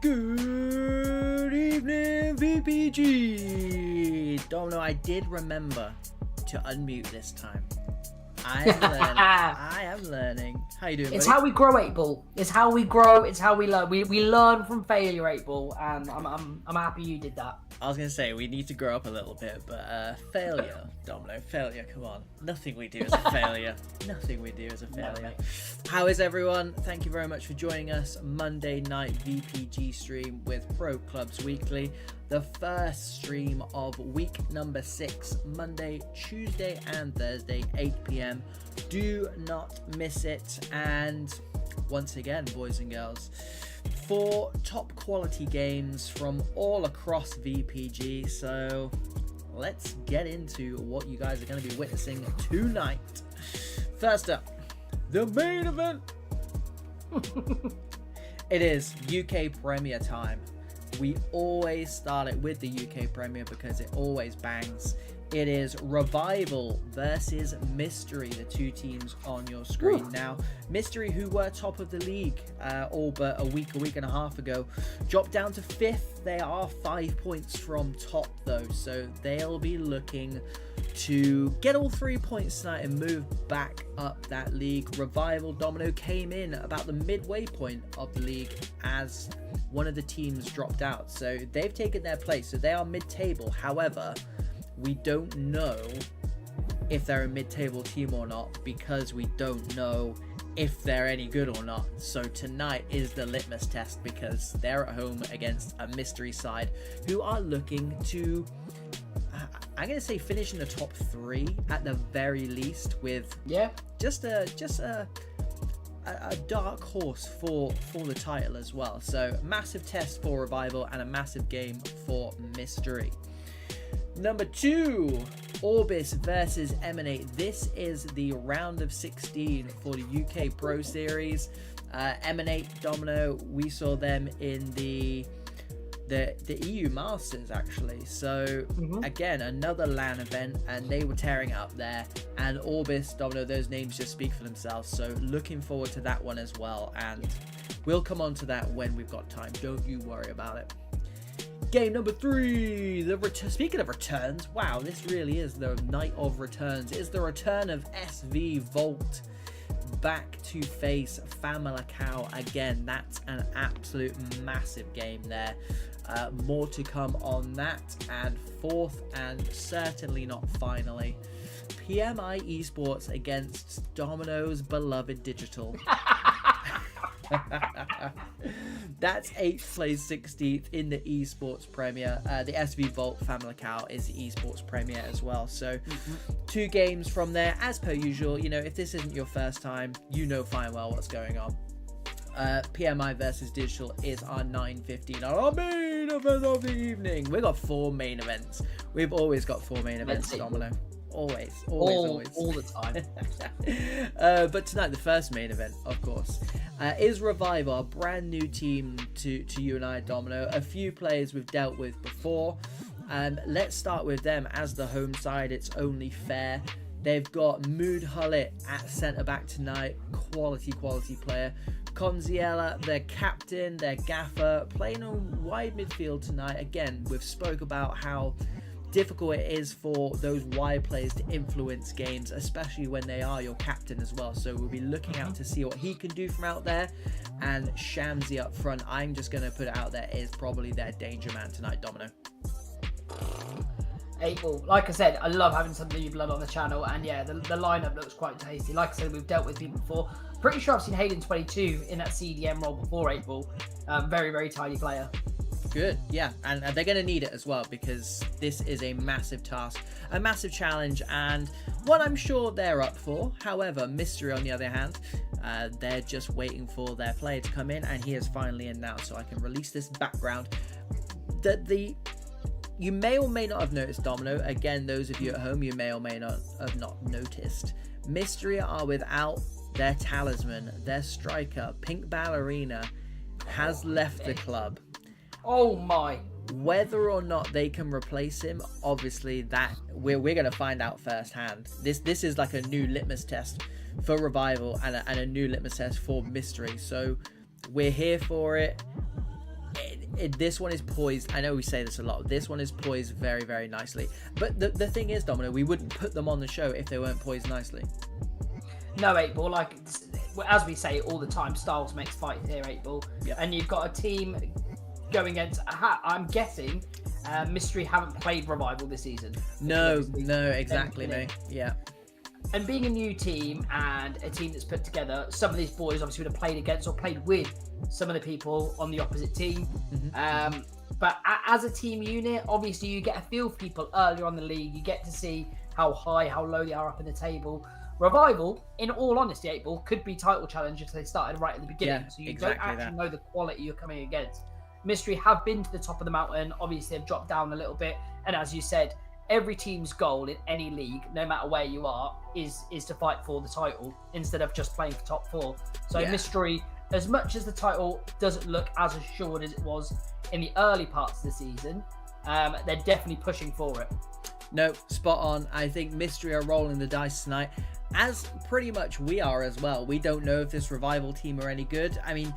Good evening, VPG. Domino, I did remember to unmute this time. I am learning. I am learning. How you doing, It's buddy? how we grow, 8-Ball. It's how we grow. It's how we learn. We learn from failure, 8-Ball, and I'm happy you did that. I was going to say, we need to grow up a little bit, but failure, Domino, failure, come on. Nothing we do is a failure. Nothing we do is a failure. How is everyone? Thank you very much for joining us. Monday night VPG stream with Pro Clubs Weekly. The first stream of week number 6, Monday, Tuesday and Thursday, 8 p.m. Do not miss it. And once again, boys and girls, 4 top quality games from all across VPG. So let's get into what you guys are going to be witnessing tonight. First up, the main event. It is UK Premier time. We always start it with the UK Premier because it always bangs. It is Revival versus Mystery, the two teams on your screen. Ooh. Now, Mystery, who were top of the league all but a week and a half ago, dropped down to 5th. They are 5 points from top, though, so they'll be looking to get all 3 points tonight and move back up that league. Revival, Domino, came in about the midway point of the league as one of the teams dropped out, so they've taken their place, so they are mid-table. However, we don't know if they're a mid-table team or not because we don't know if they're any good or not. So tonight is the litmus test because they're at home against a Mystery side who are looking to, I'm going to say, finish in the top 3 at the very least, with just a dark horse for the title as well. So massive test for Revival and a massive game for Mystery. Number 2, Orbis versus EMENATE. This is the round of 16 for the UK Pro Series. EMENATE, Domino, we saw them in the EU Masters actually. So again, another LAN event, and they were tearing it up there. And Orbis, Domino, those names just speak for themselves. So looking forward to that one as well. And we'll come on to that when we've got time. Don't you worry about it. Game number 3, speaking of returns, wow, this really is the night of returns. It's the return of SV Volt back to face FAMALICAO again. That's an absolute massive game there. More to come on that. And 4th, and certainly not finally, PMI Esports against Domino's beloved Digital. That's 8th place, 16th in the Esports Premier. The SV Volt FAMALICAO is the Esports Premier as well. So 2 games from there, as per usual. You know, if this isn't your first time, you know fine well what's going on. PMI versus Digital is our 9:15, our main event of the evening. We've got 4 main events. We've always got 4 main events, Domino. Always all the time. But tonight, the first main event, of course, is Revival, a brand new team to you and I, Domino. A few players we've dealt with before. Let's start with them as the home side. It's only fair. They've got Mood Hullet at centre back tonight. Quality player. Conziella, their captain, their gaffer, playing on wide midfield tonight. Again, we've spoke about how difficult it is for those wide players to influence games, especially when they are your captain as well. So we'll be looking out to see what he can do from out there. And Shamsi up front, I'm just going to put it out there, is probably their danger man tonight, Domino. 8-Ball. Like I said, I love having some new blood on the channel, and yeah, the lineup looks quite tasty. Like I said, we've dealt with people before. Pretty sure I've seen Hayden 22 in that CDM role before, 8-Ball. Very, very tidy player. Good, yeah, and they're going to need it as well because this is a massive task, a massive challenge, and one I'm sure they're up for. However, Mystery, on the other hand, they're just waiting for their player to come in, and he is finally in now, so I can release this background. You may or may not have noticed, Domino, again, those of you at home, you may or may not have noticed, Mystery are without their talisman. Their striker, Pink Ballerina, has left the club. Oh my. Whether or not they can replace him, obviously that we're going to find out firsthand. This is like a new litmus test for Revival and a new litmus test for Mystery. So we're here for it. this one is poised. I know we say this a lot. This one is poised very, very nicely. But the thing is, Domino, we wouldn't put them on the show if they weren't poised nicely. No, 8-Ball, like, as we say all the time, styles makes fights here, 8-Ball. Yep. And you've got a team going against, I'm guessing, Mystery haven't played Revival this season. No, exactly, mate. Yeah. And being a new team and a team that's put together, some of these boys obviously would have played against or played with some of the people on the opposite team. But as a team unit, obviously you get a feel for people earlier on in the league. You get to see how high, how low they are up in the table. Revival, in all honesty, 8-Ball, could be title challenge if they started right at the beginning. Yeah, so you exactly don't actually know the quality you're coming against. Mystery have been to the top of the mountain. Obviously, they've dropped down a little bit. And as you said, every team's goal in any league, no matter where you are, is to fight for the title instead of just playing for top 4. So Mystery, as much as the title doesn't look as assured as it was in the early parts of the season, they're definitely pushing for it. No, spot on. I think Mystery are rolling the dice tonight, as pretty much we are as well. We don't know if this Revival team are any good. I mean,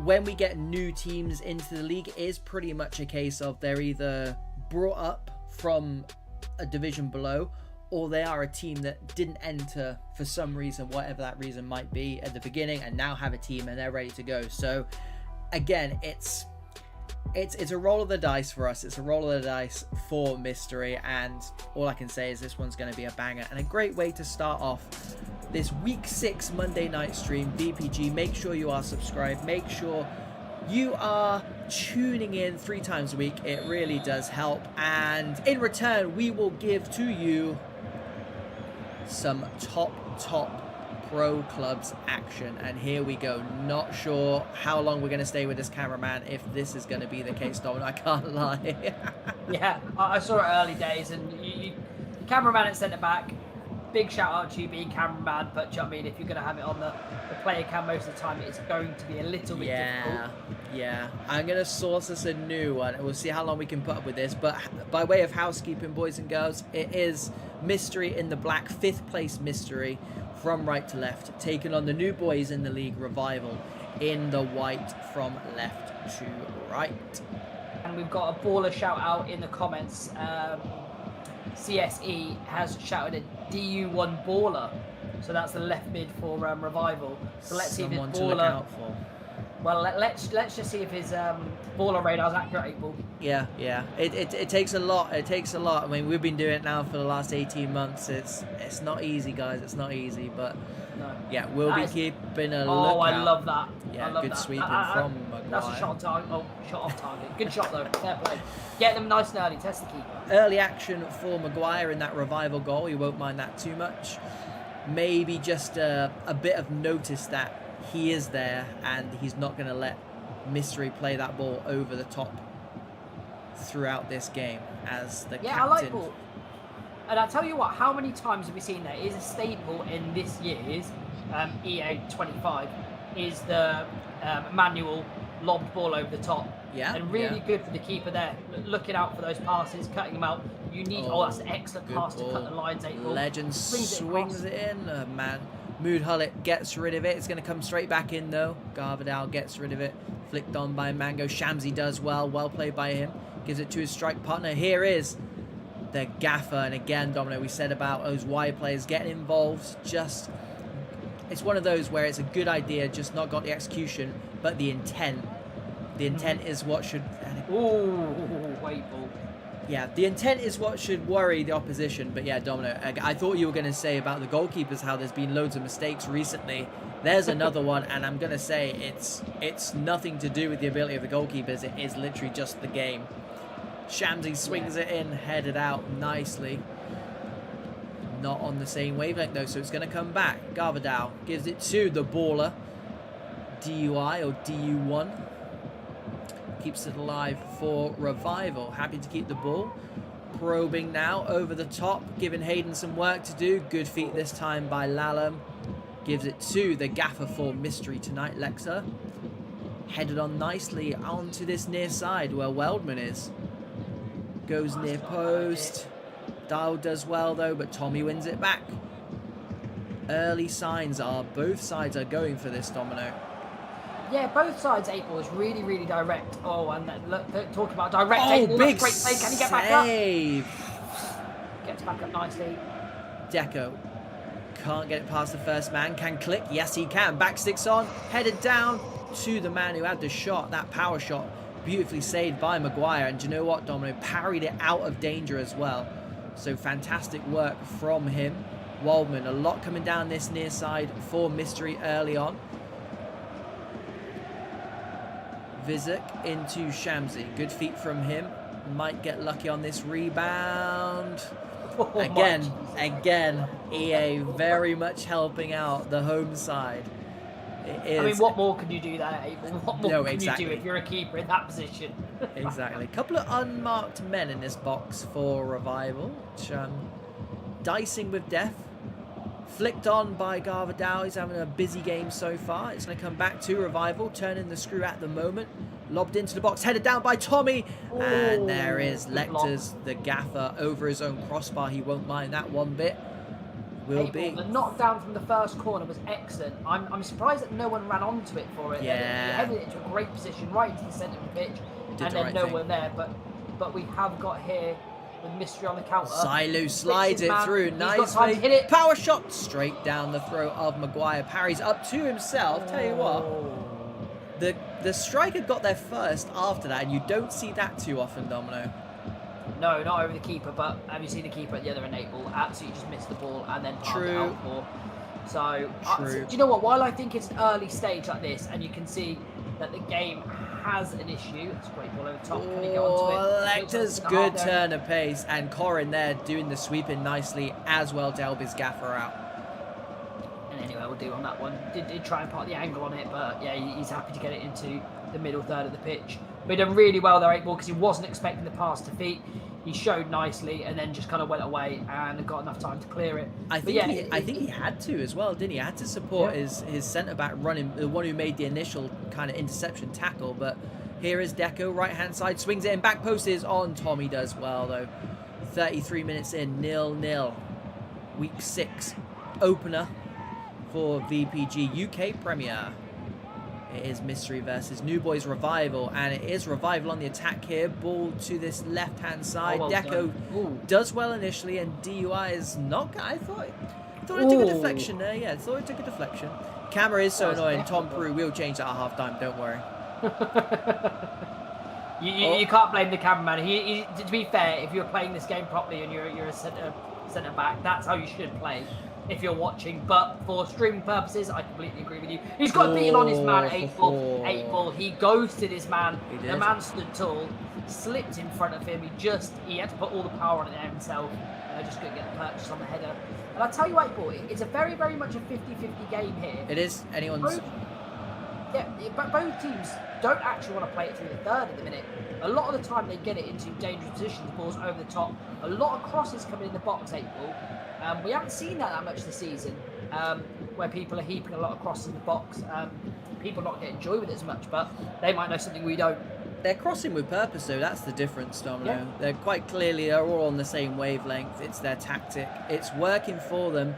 when we get new teams into the league, it is pretty much a case of they're either brought up from a division below, or they are a team that didn't enter for some reason, whatever that reason might be, at the beginning, and now have a team and they're ready to go. So again, it's a roll of the dice for us. It's a roll of the dice for Mystery, and all I can say is this one's going to be a banger and a great way to start off this week 6 Monday night stream. VPG, make sure you are subscribed. Make sure you are tuning in 3 times a week. It really does help. And in return, we will give to you some top pro clubs action. And here we go. Not sure how long we're going to stay with this cameraman, if this is going to be the case, Dominic. I can't lie. Yeah, I saw it early days, and the cameraman at centre back, big shout out to you being cameraman, but do you know what I mean, if you're going to have it on the player cam most of the time, it's going to be a little bit difficult. Yeah, I'm going to source us a new one, and we'll see how long we can put up with this. But by way of housekeeping, boys and girls, it is Mystery in the black, 5th place Mystery, from right to left, taking on the new boys in the league, Revival, in the white, from left to right. And we've got a baller shout out in the comments. CSE has shouted a DU1 baller, so that's the left mid for Revival. So let's see if his baller. To look out for. Well, let's just see if his baller radar's accurate, 8-Ball. Yeah. It takes a lot. It takes a lot. I mean, we've been doing it now for the last 18 months. It's not easy, guys. It's not easy, but yeah, we'll be keeping a lookout. Oh, I love that. Yeah, I love good that. sweeping from Maguire. That's a shot on target. Oh, shot off target. Good shot though. Fair play. Get them nice and early. Test the keeper. Early action for Maguire in that Revival goal. You won't mind that too much. Maybe just a bit of notice that he is there and he's not going to let Mystery play that ball over the top throughout this game as the captain. I like ball. And I tell you what, how many times have we seen that? It is a staple in this year's EA 25 is the manual lobbed ball over the top. Yeah. And really good for the keeper there, looking out for those passes, cutting them out. You need, that's an excellent pass to cut the lines, 8-Ball. Legend swings it in, man. Mood Hullet gets rid of it. It's going to come straight back in though. Garvadal gets rid of it. Flicked on by Mango. Shamsi does well. Well played by him. Gives it to his strike partner. Here is the gaffer. And again, Domino, we said about those wide players getting involved. Just, it's one of those where it's a good idea, just not got the execution, but the intent. The intent is what should... Ooh, wait, ball. Yeah, the intent is what should worry the opposition. But yeah, Domino, I thought you were going to say about the goalkeepers, how there's been loads of mistakes recently. There's another one, and I'm going to say it's nothing to do with the ability of the goalkeepers. It is literally just the game. Shamsi swings it in, headed out nicely. Not on the same wavelength though, so it's going to come back. Garvadal gives it to the baller. DUI or DU1. Keeps it alive for Revival. Happy to keep the ball. Probing now over the top, giving Hayden some work to do. Good feet this time by Lallam. Gives it to the gaffer for Mystery tonight, Lexa. Headed on nicely onto this near side where Weldman is. Goes near post. Dial does well though, but Tommy wins it back. Early signs are both sides are going for this, Domino. Yeah, both sides. 8-ball is really, really direct. Oh, and look, talk about direct 8-ball. Big Great play. Can he get back up? save. Gets back up nicely. Deco can't get it past the first man. Can Click? Yes, he can. Back sticks on. Headed down to the man who had the shot. That power shot. Beautifully saved by Maguire. And do you know what, Domino? Parried it out of danger as well. So fantastic work from him. Waldman, a lot coming down this near side for Mystery early on. Vizek into Shamsi. Good feet from him. Might get lucky on this rebound. Oh, Again, EA very much helping out the home side. I mean, what more can you do there, Abel? What more can exactly. you do if you're a keeper in that position? Exactly. A couple of unmarked men in this box for Revival, which dicing with death. Flicked on by Garvadal. He's having a busy game so far. It's going to come back to Revival, turning the screw at the moment. Lobbed into the box, headed down by Tommy. Ooh, and there is Lecter's, the gaffer, over his own crossbar. He won't mind that one bit. Will be. The knockdown from the first corner was excellent. I'm surprised that no one ran onto it for it. Yeah. He headed it into a great position, right into the centre of the pitch. And then no one there. But we have got here with Mystery on the counter. Silu slides it through nicely. Power shot straight down the throat of Maguire. Parries up to himself. Tell you what, the striker got there first after that, and you don't see that too often, Domino. No, not over the keeper, but have you seen the keeper at the other end 8-ball? Absolutely just missed the ball and then palmed it out for. So, do you know what? While I think it's an early stage like this, and you can see that the game has an issue. It's a great ball over the top. Can he get onto it? Lecter's good turn of pace, and Corin there doing the sweeping nicely as well to help his gaffer out. And anyway, we'll do on that one. Did try and part the angle on it, but yeah, he's happy to get it into the middle third of the pitch. But he done really well there, 8-ball, because he wasn't expecting the pass to feet. He showed nicely and then just kind of went away and got enough time to clear it. I think he had to as well, didn't he? He had to support his centre-back running, the one who made the initial kind of interception tackle. But here is Deco, right-hand side, swings it in, back post is on. Tommy does well, though. 33 minutes in, 0-0. Week 6 opener for VPG UK Premier. It is Mystery versus New Boys Revival, and it is Revival on the attack here. Ball to this left-hand side. Deco does well initially, and DUI is not... I thought it took a deflection there. Yeah, I thought it took a deflection. Camera is so annoying. Tom Peru will change that at half-time. Don't worry. You can't blame the cameraman. To be fair, if you're playing this game properly and you're a centre back, that's how you should play. If you're watching, but for streaming purposes, I completely agree with you. He's got beaten on his man, 8-ball. He ghosted his man. The man stood tall, slipped in front of him. He had to put all the power on it there himself. Just couldn't get the purchase on the header. And I tell you what, 8-ball, it's a very, very much a 50-50 game here. It is. Anyone's... But both teams don't actually want to play it through the third at the minute. A lot of the time they get it into dangerous positions, balls over the top. A lot of crosses coming in the box, 8-ball. We haven't seen that much this season, where people are heaping a lot of crosses in the box. People not getting joy with it as much, but they might know something we don't. They're crossing with purpose, though. That's the difference, Domino. Yeah. They're quite clearly, they're all on the same wavelength. It's their tactic. It's working for them.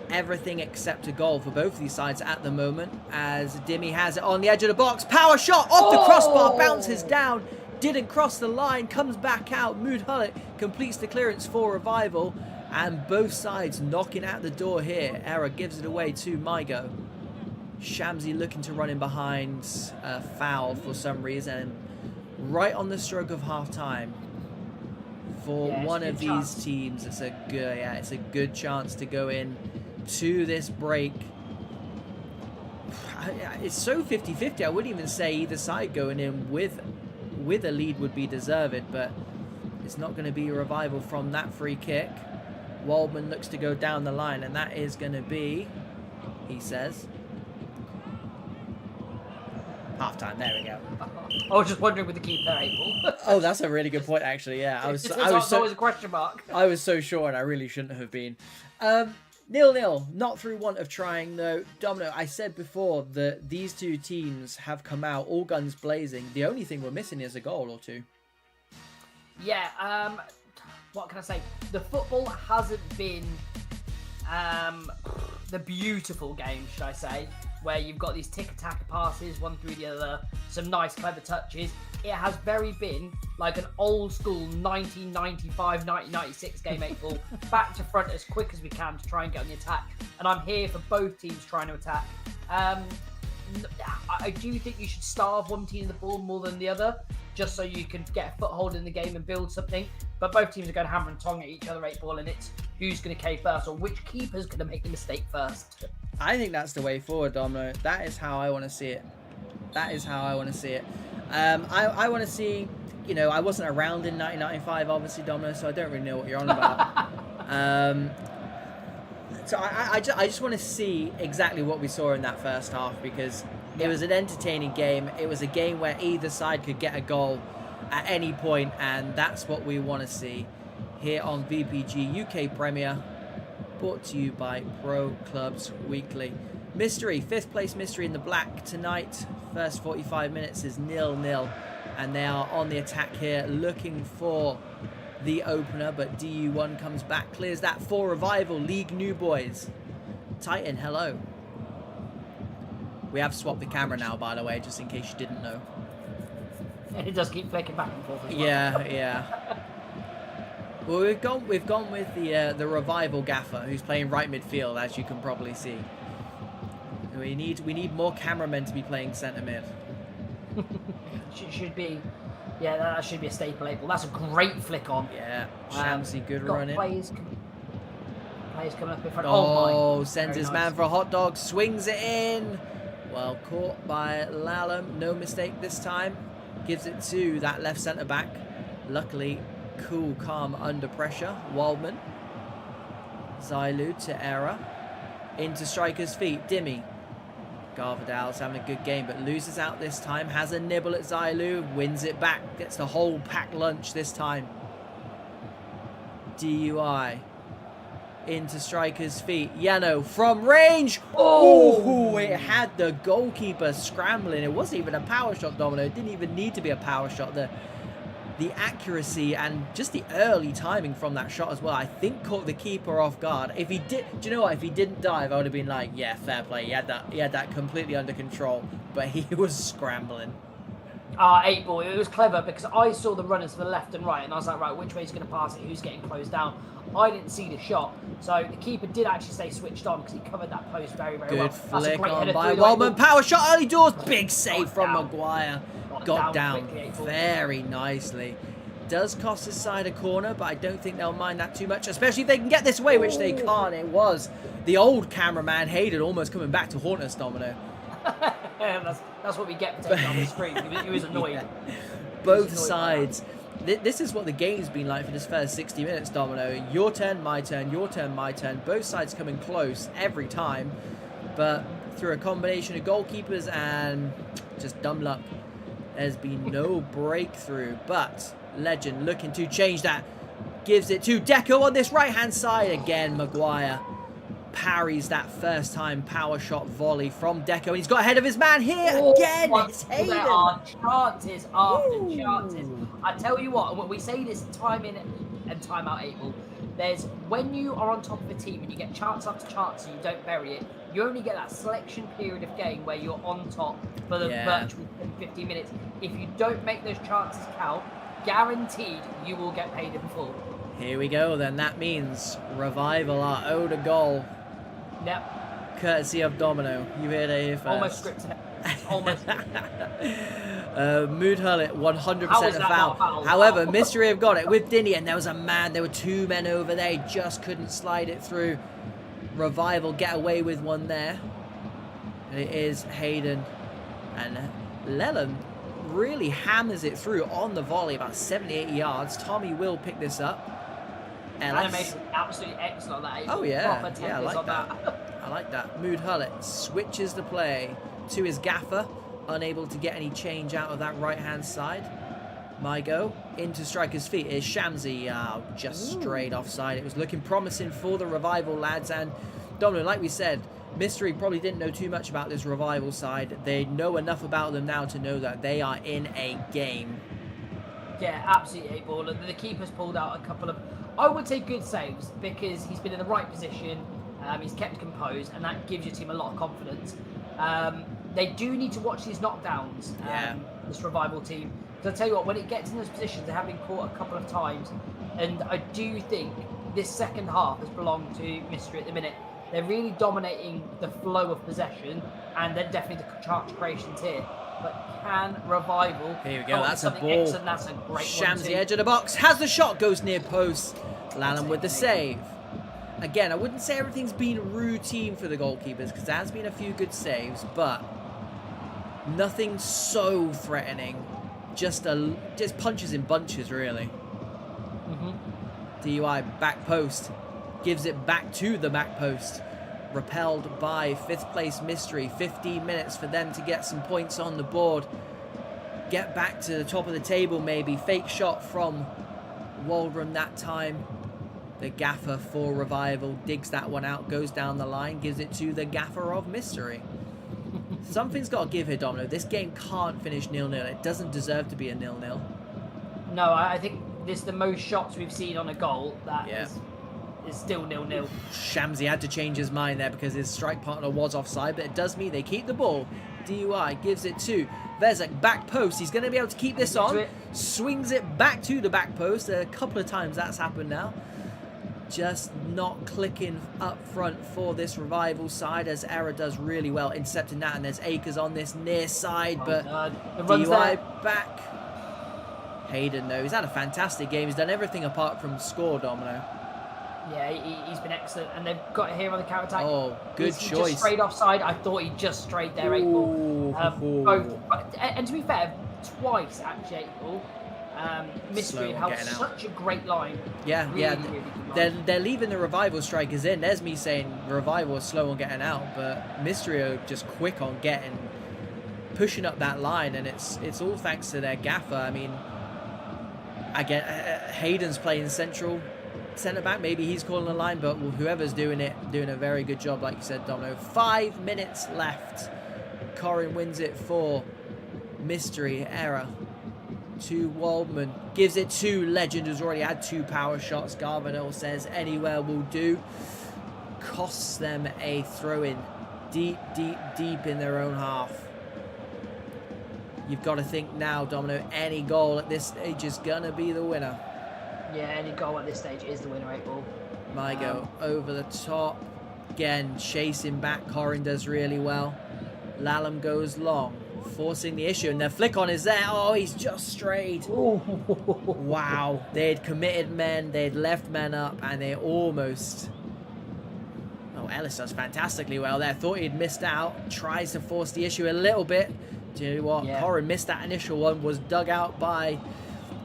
Everything except a goal for both of these sides at the moment, as Dimmy has it on the edge of the box. Power shot off the crossbar, bounces down, didn't cross the line, comes back out. Mood Hullet completes the clearance for Revival. And both sides knocking out the door here. Error gives it away to Mygo. Shamsi looking to run in behind. Foul for some reason. Right on the stroke of half-time. For one of these teams, it's a good chance to go in to this break. It's so 50-50. I wouldn't even say either side going in with a lead would be deserved, but it's not going to be a Revival from that free kick. Waldman looks to go down the line, and that is going to be, he says, half-time. There we go. I was just wondering with the keeper there, 8-ball. Oh, that's a really good point, actually. Yeah, I was always a question mark. I was so sure, and I really shouldn't have been. 0-0, not through want of trying, though. Domino, I said before that these two teams have come out all guns blazing. The only thing we're missing is a goal or two. Yeah, what can I say? The football hasn't been the beautiful game, should I say. where you've got these tick-attack passes, one through the other, some nice clever touches. It has very been like an old school 1995, 1996 game 8 ball, back to front as quick as we can to try and get on the attack. And I'm here for both teams trying to attack. I do think you should starve one team in the ball more than the other, just so you can get a foothold in the game and build something. But both teams are going hammer and tong at each other 8-ball, and it's who's going to cave first or which keeper's going to make the mistake first. I think that's the way forward, Domino. That is how I want to see it. That is how I want to see it. I want to see, you know, I wasn't around in 1995, obviously, Domino, so I don't really know what you're on about. So I just want to see exactly what we saw in that first half, because it was an entertaining game. It was a game where either side could get a goal at any point, and that's what we want to see here on VPG UK Premier, brought to you by Pro Clubs Weekly. Mystery, 5th place Mystery in the black tonight. First 45 minutes is 0-0, and they are on the attack here, looking for the opener, but DU1 comes back, clears that for Revival. League new boys. Titan, hello. We have swapped the camera now, by the way, just in case you didn't know. And it does keep flicking back and forth as well. Yeah. Well, we've gone with the Revival gaffer, who's playing right midfield, as you can probably see. We need more cameramen to be playing centre mid. should be, yeah, that should be a staple 8-ball. That's a great flick on. Yeah, Shamsy, good running. Players coming up in front. Oh, sends his man for a hot dog, swings it in. Well caught by Lallam, no mistake this time. Gives it to that left centre back. Luckily, cool, calm under pressure. Waldman, Zailu to Era, into striker's feet. Dimmy. Garvadal's having a good game, but loses out this time. Has a nibble at Zailu, wins it back, gets the whole pack lunch this time. DUI into striker's feet. Yano from range. Oh, it had the goalkeeper scrambling. It wasn't even a power shot, Domino. It didn't even need to be a power shot. The accuracy and just the early timing from that shot as well, I think caught the keeper off guard. If he did, do you know what? If he didn't dive, I would have been like, yeah, fair play. He had that completely under control, but he was scrambling. 8-ball. It was clever because I saw the runners to the left and right, and I was like, right, which way is going to pass it? Who's getting closed down? I didn't see the shot, so the keeper did actually stay switched on because he covered that post very, very well. Good flick on by Waldman. Power shot, early doors, big save from Maguire. Got down very nicely. Does cost his side a corner, but I don't think they'll mind that too much, especially if they can get this away, which they can't. It was the old cameraman Hayden almost coming back to haunt us, Domino. That's what we get for taking on the screen. He was annoyed. Yeah. Both sides. This is what the game's been like for this first 60 minutes, Domino. Your turn, my turn, your turn, my turn. Both sides coming close every time, but through a combination of goalkeepers and just dumb luck, there's been no breakthrough. But Legend looking to change that. Gives it to Deco on this right-hand side. Again, Maguire parries that first time power shot volley from Deco. And he's got ahead of his man here again. It's Hayden. There are chances after chances. I tell you what, we say this time in and time out, 8-ball. There's when you are on top of a team and you get chance after chance and you don't bury it, you only get that selection period of game where you're on top for the virtual 50 minutes. If you don't make those chances count, guaranteed you will get paid in full. Here we go then. That means Revival are owed a goal. Yep. Courtesy of Domino. You heard it here first. Almost scripted. Almost. Mood Hullet, 100% a foul. However, Mystery have got it with Dinny, and there was a man. There were two men over there. He just couldn't slide it through. Revival get away with one there. And it is Hayden. And Lellam really hammers it through on the volley, about 70-80 yards. Tommy will pick this up. Animation absolutely excellent on that. Oh yeah, I like that. I like that. Mood Hullet switches the play to his gaffer, unable to get any change out of that right-hand side. My go into striker's feet is Shamsi, just straight offside. It was looking promising for the Revival lads, and Domino, like we said, Mystery probably didn't know too much about this Revival side. They know enough about them now to know that they are in a game. Yeah, absolutely, 8-ball. The keeper's pulled out a couple of, I would say, good saves because he's been in the right position. He's kept composed, and that gives your team a lot of confidence. They do need to watch these knockdowns, this Revival team. Because I tell you what, when it gets in those positions, they have been caught a couple of times. And I do think this second half has belonged to Mystery at the minute. They're really dominating the flow of possession, and they're definitely the chance creations here. But can Revival... Here we go, that's a ball. That's a great Shams the edge of the box, has the shot, goes near post. Lallam with the save. Again, I wouldn't say everything's been routine for the goalkeepers, because there has been a few good saves, but nothing so threatening. Just punches in bunches, really. DUI, back post. Gives it back to the back post. Repelled by 5th place Mystery. 15 minutes for them to get some points on the board. Get back to the top of the table, maybe. Fake shot from Waldron that time. The gaffer for Revival digs that one out, goes down the line, gives it to the gaffer of Mystery. Something's got to give here, Domino. This game can't finish 0-0. It doesn't deserve to be a 0-0. No, I think this is the most shots we've seen on a goal that is still 0-0. Shamsi had to change his mind there because his strike partner was offside, but it does mean they keep the ball. DUI gives it to Vezek, back post. He's going to be able to keep this on. Swings it back to the back post. A couple of times that's happened now. Just not clicking up front for this Revival side, as Era does really well intercepting that, and there's Akers on this near side, but DUI back. Hayden, though, he's had a fantastic game. He's done everything apart from score, Domino. Yeah, he's been excellent, and they've got it here on the counter attack. Oh, good choice. Just straight offside. I thought he just strayed there, 8-ball. And to be fair, twice actually 8-ball. Mystery held such a great line. Yeah, really, yeah. Really good line. They're leaving the Revival strikers in. There's me saying Revival is slow on getting out, but Mystery are just quick on pushing up that line, and it's all thanks to their gaffer. I mean, Hayden's playing central centre back. Maybe he's calling the line, but whoever's doing it, doing a very good job, like you said, Domino. 5 minutes left. Corin wins it for Mystery. Error to Waldman, gives it to Legend, who's already had 2 power shots. Garvanel says anywhere will do. Costs them a throw-in deep in their own half. You've got to think now, Domino, any goal at this stage is gonna be the winner. Yeah, any goal at this stage is the winner, 8-ball. Mygo over the top. Again, chasing back. Corin does really well. Lallam goes long, forcing the issue, and their flick on is there. Oh, he's just strayed. Wow. They'd committed men, they'd left men up, and they almost... Oh, Ellis does fantastically well there. Thought he'd missed out. Tries to force the issue a little bit. Do you know what? Yeah. Corin missed that initial one, was dug out by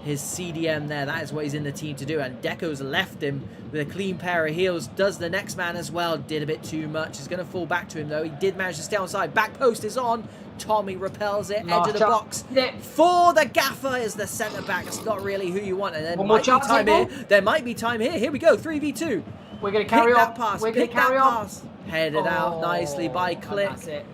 his CDM there. That is what he's in the team to do. And Deco's left him with a clean pair of heels. Does the next man as well. Did a bit too much. He's going to fall back to him, though. He did manage to stay on side. Back post is on. Tommy repels it. Edge of the box. For the gaffer is the centre-back. It's not really who you want. And there might be time here. There might be time here. Here we go. 3v2. We're going to carry on. We're going to carry on. Headed out nicely by Click. That's it.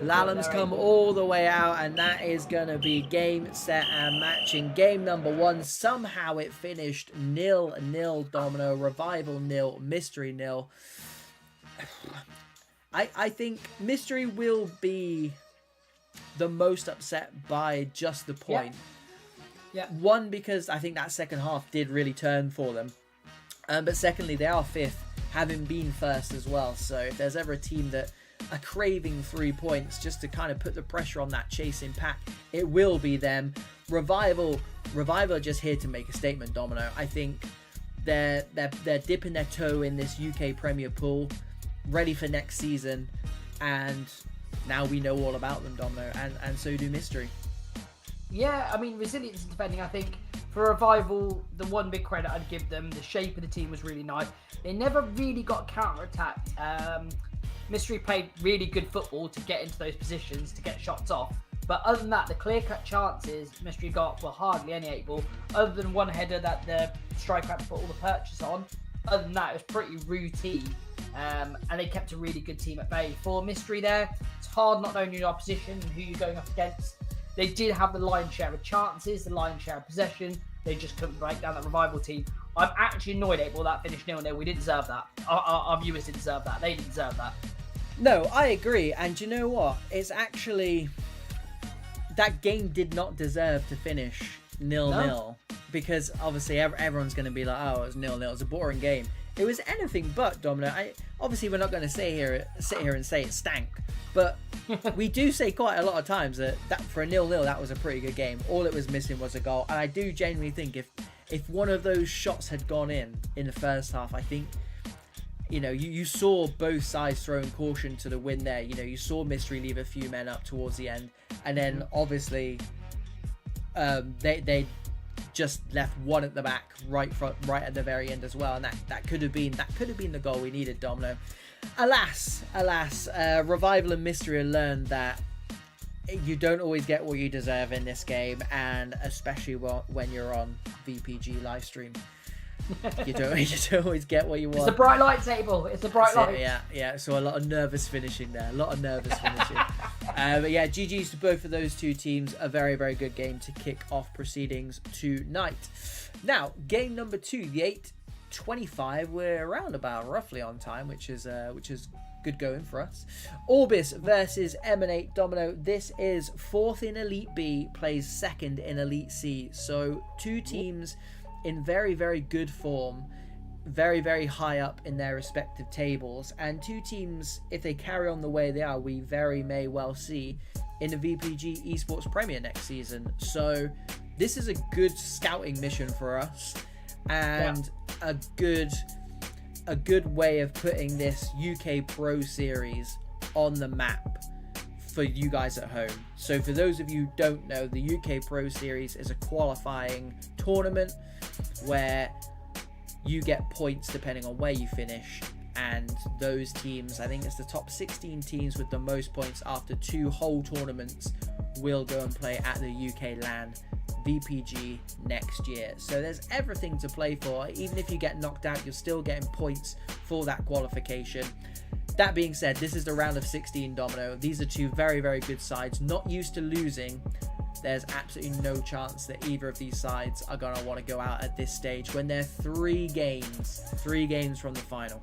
Lallam's come all the way out, and that is going to be game, set, and match in game number 1. Somehow it finished 0-0, Domino. Revival 0, Mystery 0. I think Mystery will be the most upset by just the point. Yeah. One, because I think that second half did really turn for them. But secondly, they are 5th, having been 1st as well. So if there's ever a team that are craving 3 points just to kind of put the pressure on that chasing pack, it will be them. Revival are just here to make a statement, Domino. I think they're dipping their toe in this UK Premier pool, ready for next season, and now we know all about them, Domino, and so do Mystery. Yeah, I mean, resilience and defending, I think for Revival, the one big credit I'd give them, the shape of the team was really nice. They never really got counter-attacked. Mystery played really good football to get into those positions, to get shots off. But other than that, the clear-cut chances Mystery got were hardly any 8-ball, other than one header that the striker had to put all the purchase on. Other than that, it was pretty routine. And they kept a really good team at bay. For Mystery there, it's hard not knowing your opposition and who you're going up against. They did have the lion's share of chances, the lion's share of possession. They just couldn't break down that Revival team. I'm actually annoyed 8-ball that finished 0-0. We didn't deserve that. Our viewers didn't deserve that. They didn't deserve that. No, I agree. And you know what? It's actually, that game did not deserve to finish 0-0 because obviously everyone's going to be like, oh, it was 0-0. It's a boring game. It was anything but, Domino. Obviously, we're not going to sit here and say it stank, but we do say quite a lot of times that for a 0-0, that was a pretty good game. All it was missing was a goal, and I do genuinely think if one of those shots had gone in the first half, I think, you know, you saw both sides throwing caution to the wind there. You know, you saw Mystery leave a few men up towards the end, and then obviously they just left one at the back, right at the very end as well, and that could have been the goal we needed, Domino. Alas, Revival and Mystery learned that you don't always get what you deserve in this game, and especially when you're on VPG live stream. You don't always get what you want. It's a bright light table. It's a bright light. Yeah. So a lot of nervous finishing there. But yeah, GG's to both of those two teams. A very, very good game to kick off proceedings tonight. Now, game number 2, the 8:25. We're around about roughly on time, which is good going for us. Orbis versus EMENATE. Domino. This is 4th in Elite B, plays 2nd in Elite C. So two teams in very, very good form, very, very high up in their respective tables, and two teams, if they carry on the way they are, we very may well see in the VPG Esports Premier next season. So this is a good scouting mission for us, and a good way of putting this UK Pro Series on the map for you guys at home. So for those of you who don't know, the UK Pro Series is a qualifying tournament where you get points depending on where you finish, and those teams, I think it's the top 16 teams with the most points after 2 whole tournaments, will go and play at the UK LAN VPG next year. So there's everything to play for. Even if you get knocked out, you're still getting points for that qualification. That being said, this is the round of 16, Domino. These are two very, very good sides, not used to losing. There's absolutely no chance that either of these sides are going to want to go out at this stage when they're 3 games from the final.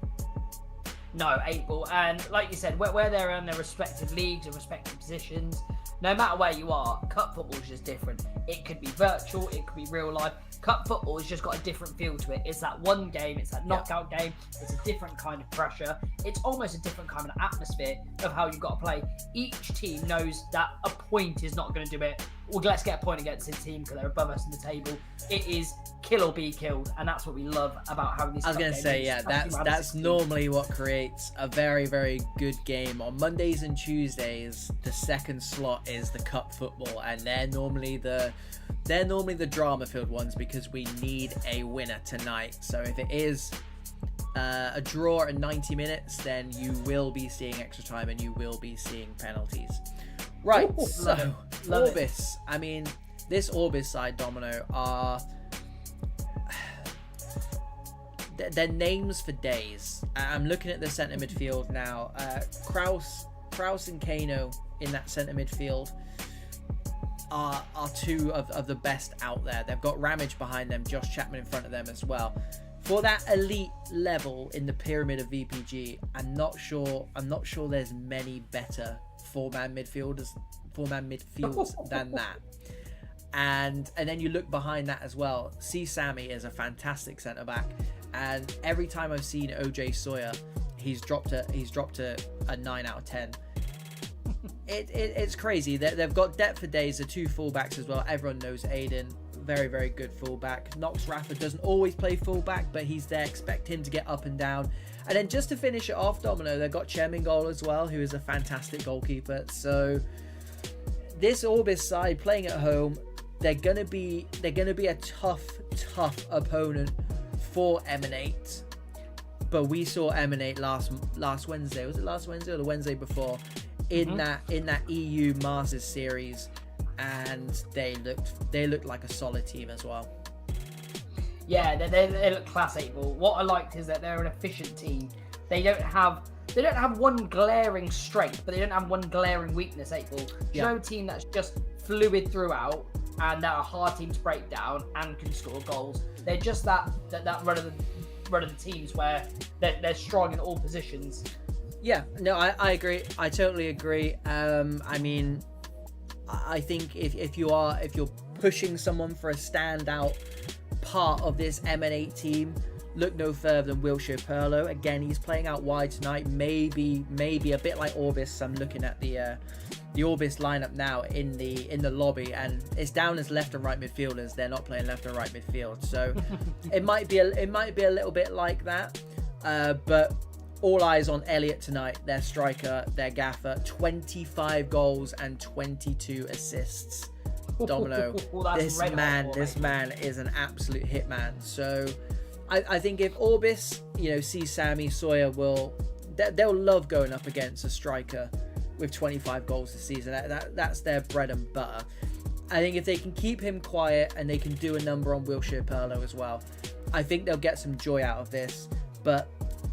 No, 8 ball. And like you said, where they're in their respective leagues and respective positions, no matter where you are, cup football is just different. It could be virtual, it could be real life. Cup football has just got a different feel to it. It's that one game, it's that knockout game, it's a different kind of pressure. It's almost a different kind of atmosphere of how you've got to play. Each team knows that a point is not going to do it. Well, let's get a point against this team because they're above us in the table. It is kill or be killed, and that's what we love about having these. I was going to say, yeah, that's normally what creates a very, very good game. On Mondays and Tuesdays, the second slot is the cup football, and they're normally the drama-filled ones because we need a winner tonight. So if it is a draw in 90 minutes, then you will be seeing extra time and you will be seeing penalties. Right, ooh, so Orbis. I mean, this Orbis side, Domino, are they're names for days. I'm looking at the centre midfield now. Kraus and Kano in that centre midfield are two of the best out there. They've got Ramage behind them, Josh Chapman in front of them as well. For that elite level in the pyramid of VPG, I'm not sure there's many better four-man midfielders than that. And then you look behind that as well. C. Sammy is a fantastic centre back, and every time I've seen OJ Sawyer, he's dropped a 9 out of 10. It's crazy. They've got depth for days. The 2 fullbacks as well. Everyone knows Aiden, very, very good fullback. Knox Rafford doesn't always play fullback, but he's there. Expect him to get up and down. And then just to finish it off, Domino, they've got Chem in goal as well, who is a fantastic goalkeeper. So this Orbis side playing at home, they're gonna be a tough opponent for EMENATE. But we saw EMENATE last Wednesday. Was it last Wednesday or the Wednesday before? In that EU Masters series, and they looked like a solid team as well. Yeah, they look class 8 ball. What I liked is that they're an efficient team. They don't have one glaring strength, but they don't have one glaring weakness. 8 ball. You know, a team that's just fluid throughout, and they're a hard team to break down and can score goals. They're just that run of the teams where they're strong in all positions. Yeah, no, I agree. I totally agree. I mean, I think if you're pushing someone for a standout part of this EMENATE team, look no further than Wilshere Perlo. Again, he's playing out wide tonight. Maybe a bit like Orbis. I'm looking at the Orbis lineup now in the lobby, and it's down as left and right midfielders. They're not playing left and right midfield, so it might be a little bit like that. But all eyes on Elliot tonight, their striker, their gaffer. 25 goals and 22 assists. Domino, this man is an absolute hitman. So I think if Orbis, sees Sammy Sawyer, they'll love going up against a striker with 25 goals this season. That's their bread and butter. I think if they can keep him quiet and they can do a number on Wilshere Perlo as well, I think they'll get some joy out of this. But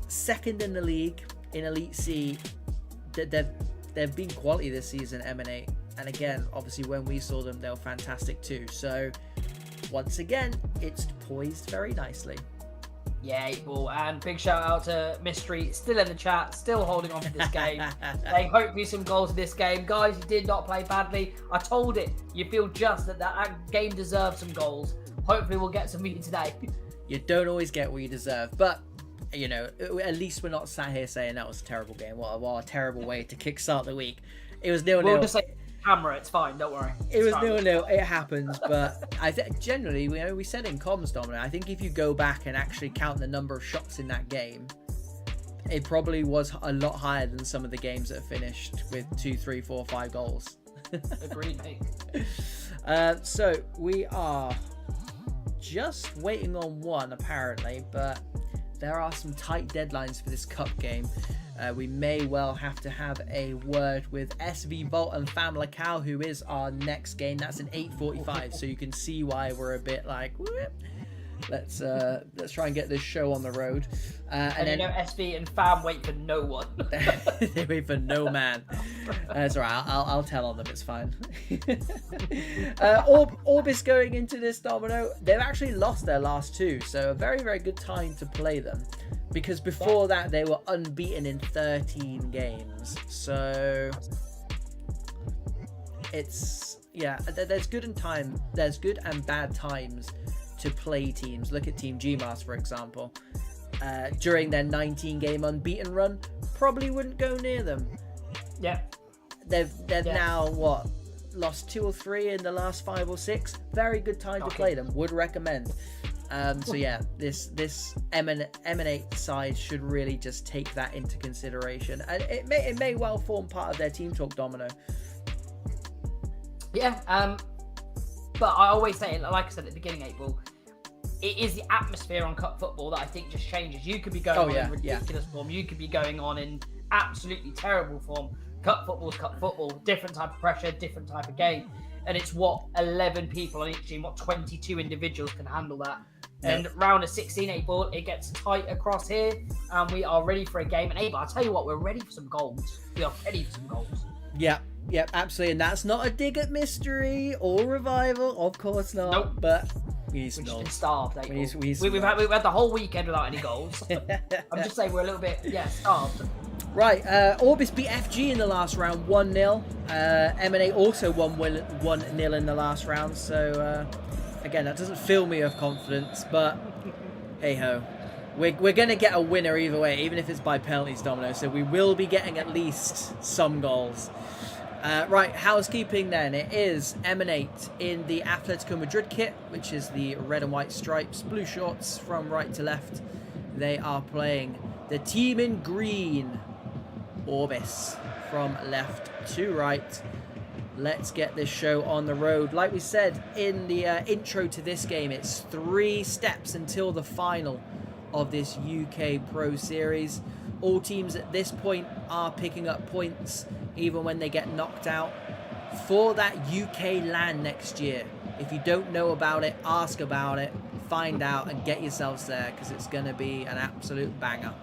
second in the league in Elite C, they've been quality this season, EMENATE. And again, obviously when we saw them, they were fantastic too. So once again, it's poised very nicely. Yeah, 8-Ball, and big shout out to Mystery, still in the chat, still holding on for this game. Saying hopefully some goals in this game. Guys, you did not play badly. I told it. You feel just that game deserves some goals. Hopefully we'll get some for you today. You don't always get what you deserve, but at least we're not sat here saying that was a terrible game. What a terrible way to kickstart the week. It was 0-0. We'll just say camera, it's fine, don't worry. It was 0-0, it happens, but I think generally, we said in comms, Dominic, I think if you go back and actually count the number of shots in that game, it probably was a lot higher than some of the games that finished with 2, 3, 4, 5 goals. Agreed, mate. So we are just waiting on one, apparently, but there are some tight deadlines for this cup game. We may well have to have a word with SV Volt and FAMALICAO, who is our next game. That's an 8:45, so you can see why we're a bit like, whoop. Let's try and get this show on the road. And then SV and Fam wait for no one. They wait for no man. It's all right. I'll tell on them. It's fine. Orbis going into this, Domino, they've actually lost their last two, so a very, very good time to play them. Because before that, they were unbeaten in 13 games. So it's, there's good and bad times to play teams. Look at Team GMAS, for example. During their 19-game unbeaten run, probably wouldn't go near them. Yeah. They've now, lost 2 or 3 in the last 5 or 6. Very good time to play them. Would recommend. So yeah, this EMENATE side should really just take that into consideration, and it may well form part of their team talk, Domino. Yeah, but I always say, like I said at the beginning, 8-Ball, it is the atmosphere on cup football that I think just changes. You could be going on in ridiculous form, you could be going on in absolutely terrible form. Cup football's cup football, different type of pressure, different type of game, and it's what 11 people on each team, what 22 individuals can handle that. And round of 16, 8-Ball, it gets tight across here, and we are ready for a game. And 8-Ball, I'll tell you what, we're ready for some goals. We are ready for some goals. Yeah, absolutely. And that's not a dig at Mystery or Revival, of course not. Nope. But we've just been starved, 8-Ball. We've had the whole weekend without any goals. I'm just saying we're a little bit, starved. Right, Orbis beat FG in the last round, 1-0. EMENATE also won 1-0 in the last round, so... Again, that doesn't fill me with confidence, but hey-ho. We're going to get a winner either way, even if it's by penalties, Domino, so we will be getting at least some goals. Right, housekeeping then. It is EMENATE in the Atletico Madrid kit, which is the red and white stripes, blue shorts from right to left. They are playing the team in green, Orbis, from left to right. Let's get this show on the road. Like we said in the intro to this game, it's 3 steps until the final of this UK Pro Series. All teams at this point are picking up points, even when they get knocked out, for that UK LAN next year. If you don't know about it, ask about it, find out, and get yourselves there, because it's going to be an absolute banger.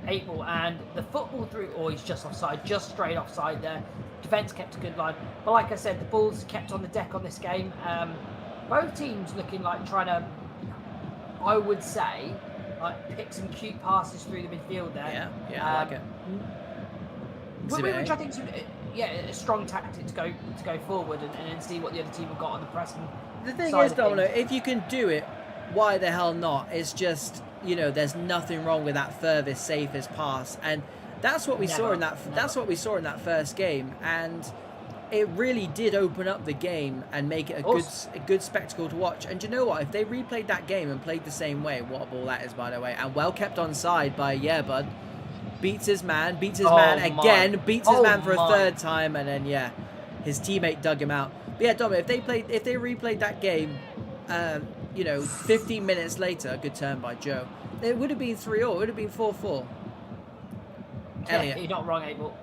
8-Ball, and the football through always just offside, just straight offside there. Defence kept a good line, but like I said, the ball's kept on the deck on this game. Both teams looking like trying to, I would say, like pick some cute passes through the midfield there. Yeah, I like it. Which I think is a strong tactic to go forward and see what the other team have got on the pressing. The thing is, Domino, if you can do it, why the hell not? It's just, there's nothing wrong with that furthest, safest pass, and that's what we saw in that. That's what we saw in that first game, and it really did open up the game and make it a good spectacle to watch. And you know what? If they replayed that game and played the same way, what a ball that is, by the way, and well kept onside by Bud. Beats his man again, beats his man for a third time, and then his teammate dug him out. But yeah, Dom, if they replayed that game, 15 minutes later, good turn by Joe, it would have been 3-3. It would have been 4-4. Elliot, you're not wrong, Abel.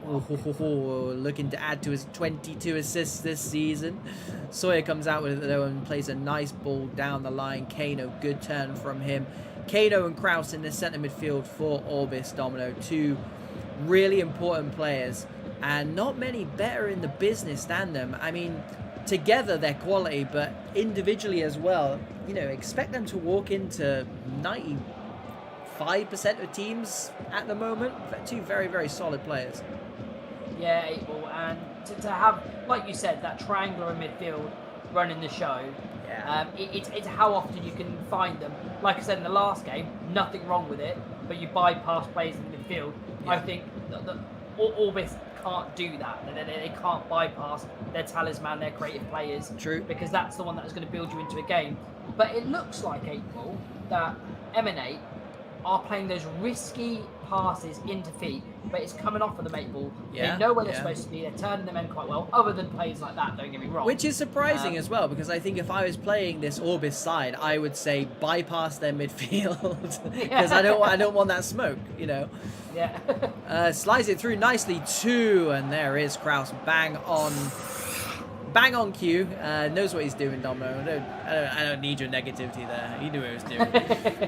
Looking to add to his 22 assists this season. Sawyer comes out with it though and plays a nice ball down the line. Kano, good turn from him. Kano and Kraus in the centre midfield for Orbis, Domino. Two really important players, and not many better in the business than them. I mean, together they're quality, but individually as well, expect them to walk into 95% of teams at the moment. Two very, very solid players. Yeah, April, and to have, like you said, that triangular in midfield running the show. Yeah. It's how often you can find them. Like I said in the last game, nothing wrong with it, but you bypass players in the midfield. Yeah. I think that Orbis can't do that. They can't bypass their talisman, their creative players. True. Because that's the one that is going to build you into a game. But it looks like, April, that EMENATE are playing those risky passes into feet, but it's coming off of the mate ball. Yeah, they know where they're supposed to be. They're turning them in quite well, other than plays like that, don't get me wrong. Which is surprising as well, because I think if I was playing this Orbis side, I would say bypass their midfield, because I don't want that smoke, Yeah. Slides it through nicely too, and there is Kraus, bang on cue. Knows what he's doing, Domino. I don't need your negativity there. He knew what he was doing.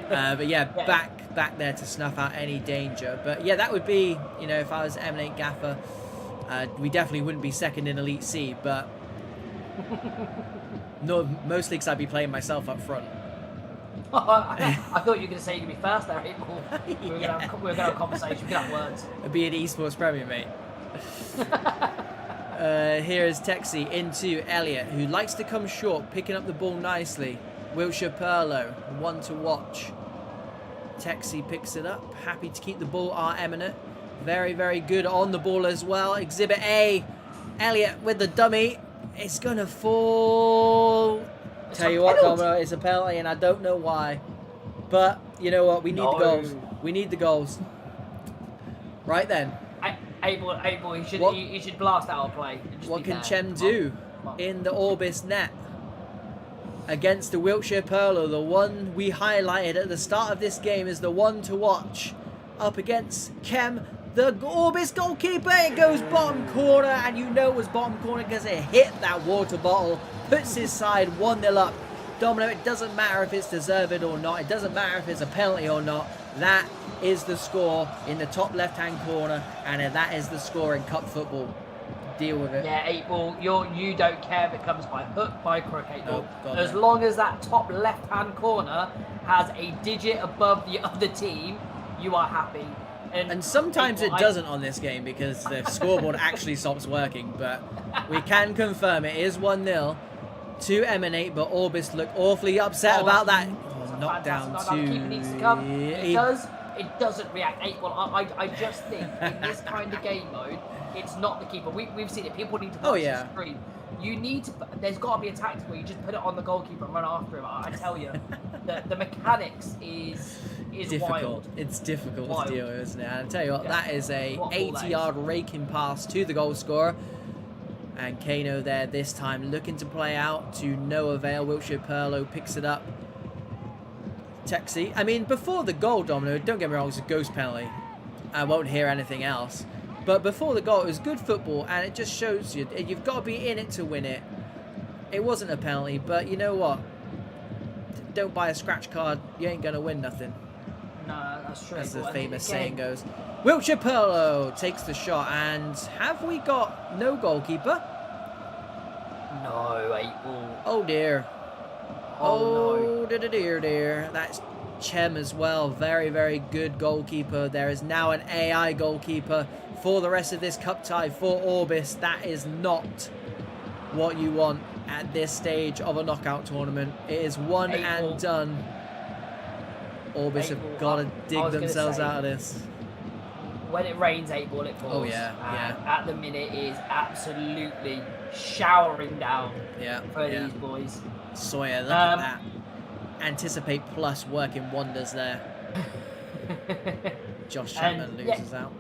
But yeah, back there to snuff out any danger. But yeah, that would be, if I was EMENATE Gaffer, we definitely wouldn't be second in Elite C, but no, mostly because I'd be playing myself up front. I thought you were going to say you'd be first there, April. We were going to have a conversation. We could have words. It'd be an eSports Premier, mate. Here is Texi into Elliot, who likes to come short, picking up the ball nicely. Wilshire Perlo, one to watch. Texi picks it up, happy to keep the ball. EMENATE, very, very good on the ball as well. Exhibit A, Elliot with the dummy. It's going to fall. Tell you what, Domino, it's a penalty, and I don't know why. But, you know what, we need the goals. We need the goals. Right then. Abel, you should blast out a play. What can Chem do in the Orbis net against the Wiltshire Perlo, the one we highlighted at the start of this game as the one to watch, up against Chem, the Orbis goalkeeper? It goes bottom corner, and you know it was bottom corner because it hit that water bottle, puts his side 1-0 up. Domino, it doesn't matter if it's deserved or not, it doesn't matter if it's a penalty or not, that is the score in the top left-hand corner, and that is the score in cup football. Deal with it. Yeah, 8-ball, you don't care if it comes by hook, by crook, 8-ball. Oh, as long as that top left-hand corner has a digit above the other team, you are happy. And sometimes it doesn't on this game because the scoreboard actually stops working, but we can confirm it is 1-0 to EMENATE, but Orbis look awfully upset about that. Knocked down to... Needs to come. It doesn't react. 8-1. I just think in this kind of game mode, it's not the keeper. We've seen it. People need to watch the screen. You need to. There's got to be a tactic where you just put it on the goalkeeper and run after him. I tell you, the mechanics is difficult. Wild. It's difficult to deal with, isn't it? And I tell you what, that is a 80-yard raking pass to the goal scorer. And Kano there this time looking to play out to no avail. Wiltshire Perlo picks it up. Texi. I mean, before the goal, Domino, don't get me wrong, it's a ghost penalty. I won't hear anything else. But before the goal, it was good football, and it just shows you've got to be in it to win it. It wasn't a penalty, but you know what? Don't buy a scratch card, you ain't going to win nothing. No, that's true. As the famous saying goes. Wiltshire Perlo takes the shot, and have we got no goalkeeper? No, 8-ball. Oh dear. Oh no. Dear. That's Chem as well. Very, very good goalkeeper. There is now an AI goalkeeper for the rest of this cup tie for Orbis. That is not what you want at this stage of a knockout tournament. It is one and done. Orbis have got to dig themselves out of this. When it rains 8-ball, it falls. Oh, yeah, yeah. At the minute, it is absolutely showering down for these boys. Sawyer, look at that. Anticipate plus working wonders there. Josh Chapman loses out.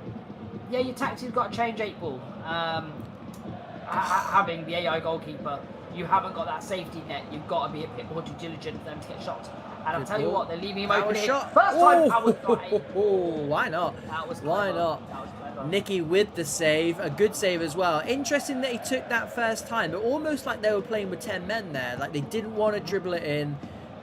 Yeah, your tactics got to change 8-ball. Having the AI goalkeeper, you haven't got that safety net. You've got to be a bit more diligent for them to get shots. And I'll tell you what, they're leaving him open here. First time Howard got 8-ball. Why not? That was clever. Why not? That was clever. Nicky with the save, a good save as well. Interesting that he took that first time, but almost like they were playing with 10 men there. Like they didn't want to dribble it in.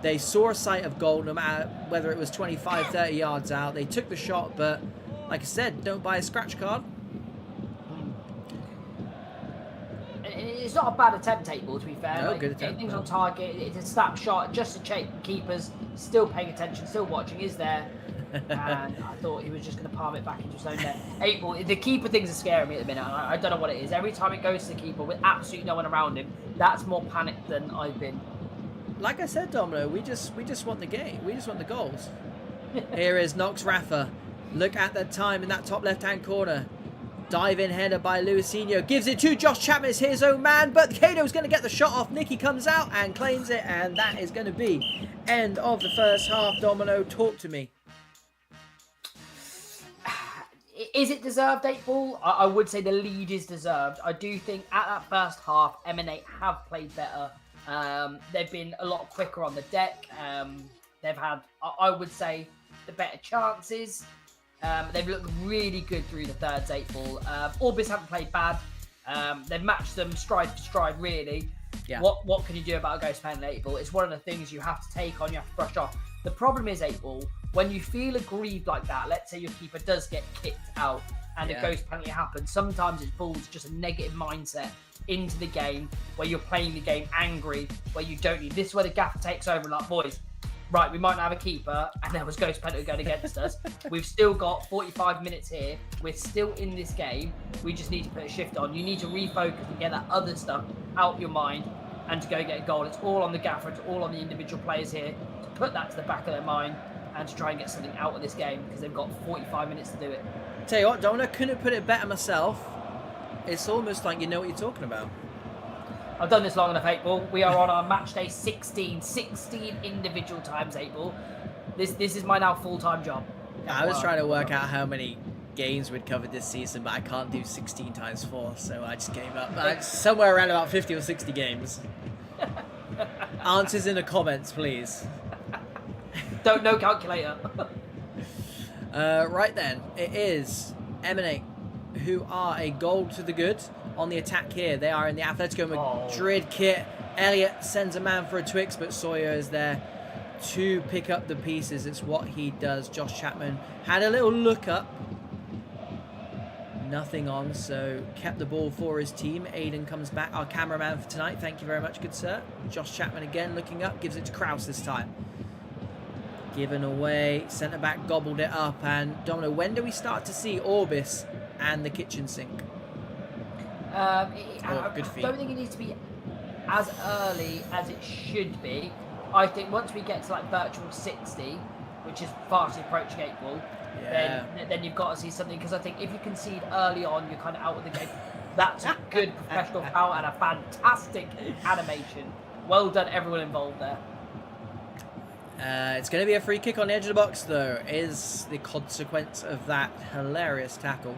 They saw a sight of goal, no matter whether it was 25, 30 yards out. They took the shot, but like I said, don't buy a scratch card. It's not a bad attempt, 8-ball, to be fair. No, good attempt. Things on target. It's a snapshot, just to check keepers still paying attention, still watching. Is there? And I thought he was just going to palm it back into his own net. 8-ball. The keeper things are scaring me at the minute. I don't know what it is. Every time it goes to the keeper with absolutely no one around him, that's more panic than I've been. Like I said, Domino, we just want the game. We just want the goals. Here is Nox Rafa. Look at the time in that top left-hand corner. Dive-in header by Luisinho. Gives it to Josh Chapman. It's his own man, but Kato's going to get the shot off. Nicky comes out and claims it, and that is going to be end of the first half. Domino, talk to me. Is it deserved, 8-ball? I would say the lead is deserved. I do think at that first half, EMENATE have played better. They've been a lot quicker on the deck. They've had, I would say, the better chances. They've looked really good through the thirds, 8-ball. Orbis haven't played bad. They've matched them stride for stride, really. Yeah. What can you do about a ghost penalty, 8-ball? It's one of the things you have to take on, you have to brush off. The problem is, 8-ball, when you feel aggrieved like that, let's say your keeper does get kicked out and a ghost penalty happens, sometimes it falls just a negative mindset into the game where you're playing the game angry, where you don't need. This is where the gaffer takes over and like, boys, right, we might not have a keeper, and there was ghost penalty going against us. We've still got 45 minutes here. We're still in this game. We just need to put a shift on. You need to refocus and get that other stuff out your mind and to go get a goal. It's all on the gaffer. It's all on the individual players here to put that to the back of their mind and to try and get something out of this game because they've got 45 minutes to do it. Tell you what, Domino, couldn't put it better myself. It's almost like you know what you're talking about. I've done this long enough, 8-ball. We are on our match day 16 individual times, 8-ball. This is my now full-time job. I was trying to work out how many games we'd covered this season, but I can't do 16 times 4, so I just gave up. Somewhere around about 50 or 60 games. Answers in the comments, please. No calculator. Right then, it is EMENATE who are a goal to the good on the attack here. They are in the Atletico Madrid kit. Elliot sends a man for a Twix, but Sawyer is there to pick up the pieces. It's what he does. Josh Chapman had a little look up. Nothing on, so kept the ball for his team. Aiden comes back, our cameraman for tonight. Thank you very much, good sir. Josh Chapman again looking up, gives it to Kraus this time. Given away, centre back gobbled it up. And Domino, when do we start to see Orbis and the kitchen sink? I don't think it needs to be as early as it should be. I think once we get to like virtual 60, which is fast approaching 8-ball, then you've got to see something. Because I think if you concede early on, you're kind of out of the game. That's a good professional foul and a fantastic animation. Well done, everyone involved there. It's going to be a free kick on the edge of the box, though, is the consequence of that hilarious tackle.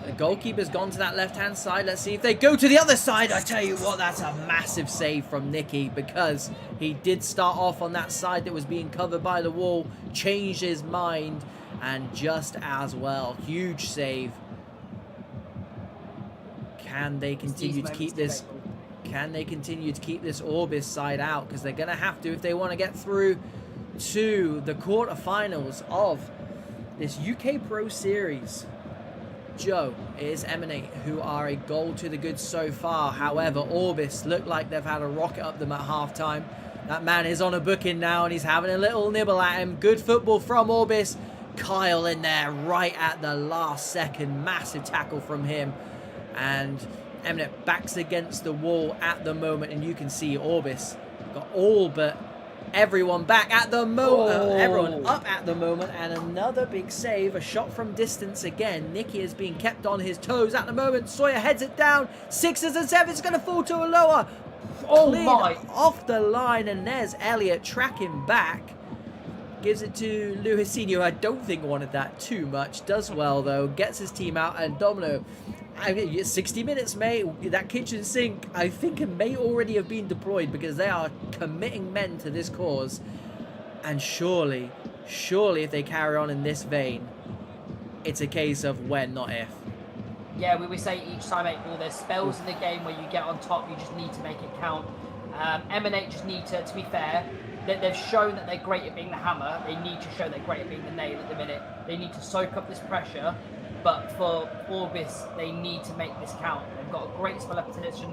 The goalkeeper's gone to that left-hand side. Let's see if they go to the other side. I tell you what, that's a massive save from Nicky because he did start off on that side that was being covered by the wall, changed his mind, and just as well. Huge save. Can they continue to keep this? Can they continue to keep this Orbis side out? Because they're going to have to if they want to get through to the quarterfinals of this UK Pro Series. Joe, it is EMENATE who are a goal to the good so far. However, Orbis look like they've had a rocket up them at half-time. That man is on a booking now, and he's having a little nibble at him. Good football from Orbis. Kyle in there right at the last second. Massive tackle from him. And EMENATE backs against the wall at the moment, and you can see Orbis got all but everyone back at the moment. Everyone up at the moment, and another big save. A shot from distance again. Nicky is being kept on his toes at the moment. Sawyer heads it down. 6s and 7s going to fall to a lower. Oh Cleared my! Off the line, and there's Elliot tracking back. Gives it to Luisinho. I don't think wanted that too much. Does well though. Gets his team out, and Domino. 60 minutes, mate. That kitchen sink, I think, may already have been deployed because they are committing men to this cause. And surely if they carry on in this vein, it's a case of when, not if. Yeah, we say each time, April, there's spells in the game where you get on top, you just need to make it count. EMENATE just need to be fair, they've shown that they're great at being the hammer. They need to show they're great at being the nail at the minute. They need to soak up this pressure. But for Orbis, they need to make this count. They've got a great spell up position.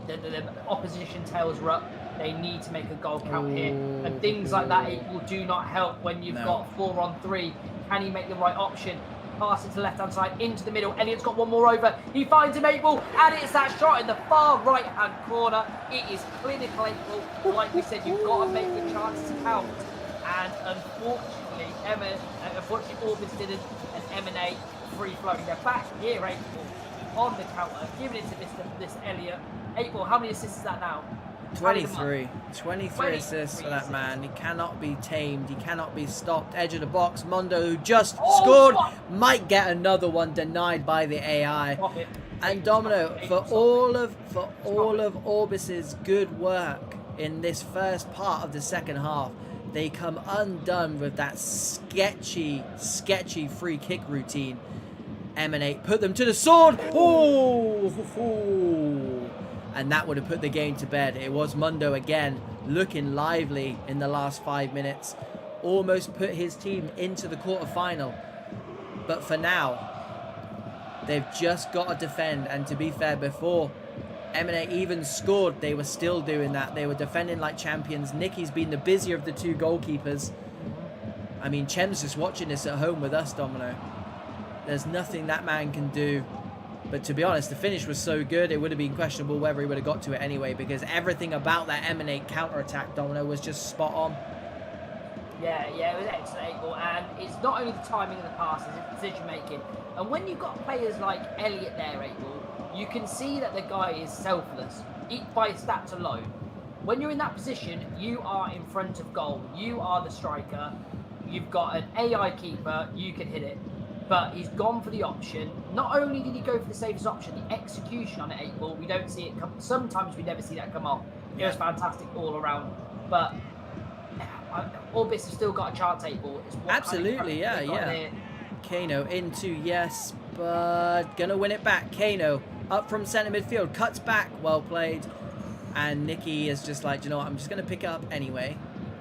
The opposition tails are up. They need to make a goal count here. And things like that will do not help when you've got 4 on 3. Can he make the right option? Pass it to the left-hand side, into the middle. Elliot's got one more over. He finds him, April, and it's that shot in the far right-hand corner. It is clinical, April. Like we said, you've got to make the chances count. And unfortunately, Orbis didn't, and EMENATE free-flowing. They're back here, April, on the counter, giving it to this Elliot. April, how many assists is that now? 23 assists for that man. He cannot be tamed. He cannot be stopped. Edge of the box. Mondo, who just scored, might get another one denied by the AI. And Domino, for all of Orbis's good work in this first part of the second half, they come undone with that sketchy free kick routine. EMENATE put them to the sword. And that would have put the game to bed. It was Mondo again, looking lively in the last 5 minutes. Almost put his team into the quarterfinal. But for now, they've just got to defend. And to be fair, before EMENATE even scored, they were still doing that. They were defending like champions. Nicky's been the busier of the 2 goalkeepers. I mean, Chem's just watching this at home with us, Domino. There's nothing that man can do. But to be honest, the finish was so good, it would have been questionable whether he would have got to it anyway, because everything about that EMENATE counter-attack, Domino, was just spot on. Yeah, it was excellent, Abel. And it's not only the timing of the passes, it's decision-making. And when you've got players like Elliot there, Abel, you can see that the guy is selfless, by stats alone. When you're in that position, you are in front of goal. You are the striker. You've got an AI keeper, you can hit it. But he's gone for the option. Not only did he go for the safest option, the execution on it, 8-ball, we don't see it come. Sometimes we never see that come off. It was fantastic all around. But Orbis has still got a chance, 8-ball. Absolutely, yeah. Kano into, yes, but gonna win it back. Kano up from centre midfield, cuts back, well played. And Nicky is just like, you know what, I'm just gonna pick it up anyway.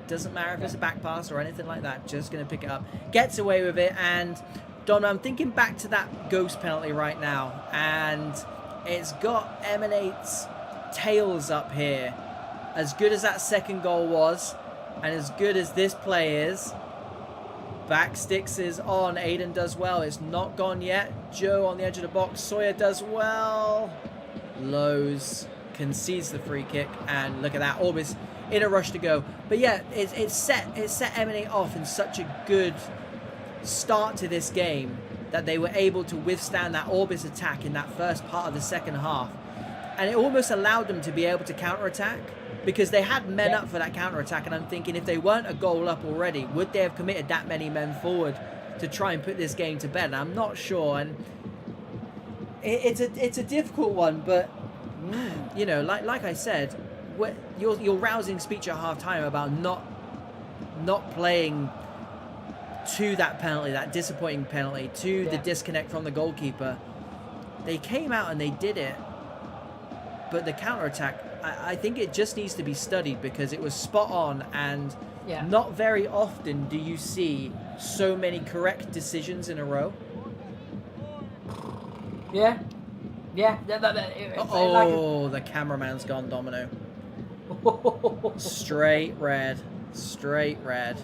Doesn't matter if it's a back pass or anything like that, just gonna pick it up. Gets away with it, and Don, I'm thinking back to that ghost penalty right now, and it's got EMENATE's tails up here. As good as that second goal was, and as good as this play is, back sticks is on. Aiden does well. It's not gone yet. Joe on the edge of the box. Sawyer does well. Lowe's concedes the free kick, and look at that. Orbis in a rush to go. But yeah, it set EMENATE off in such a good start to this game that they were able to withstand that Orbis attack in that first part of the second half, and it almost allowed them to be able to counter-attack because they had men up for that counter-attack. And I'm thinking, if they weren't a goal up already, would they have committed that many men forward to try and put this game to bed? And I'm not sure, and it's a difficult one. But you know, like I said, your rousing speech at half-time about not playing to that penalty, that disappointing penalty, to the disconnect from the goalkeeper. They came out and they did it, but the counter-attack, I think it just needs to be studied because it was spot on, and not very often do you see so many correct decisions in a row. Yeah. The cameraman's gone, Domino. Straight red. Straight red.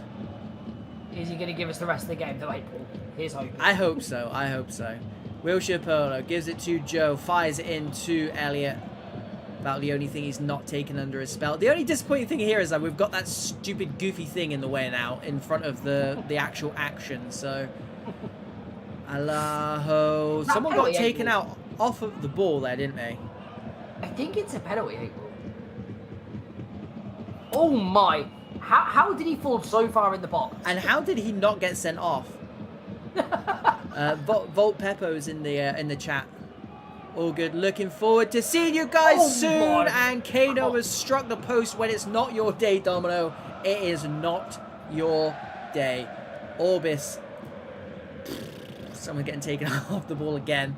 Is he going to give us the rest of the game, though, April? Here's hoping. I hope so. I hope so. Wilshire Polo gives it to Joe. Fires it into Elliot. About the only thing he's not taken under his spell. The only disappointing thing here is that we've got that stupid goofy thing in the way now, in front of the actual action. So, Alaho. Someone got taken out off of the ball there, didn't they? I think it's a penalty, April. Oh my! How did he fall so far in the box? And how did he not get sent off? Volt Peppo's in the chat. All good. Looking forward to seeing you guys soon. And Kano has struck the post when it's not your day, Domino. It is not your day. Orbis. Someone getting taken off the ball again.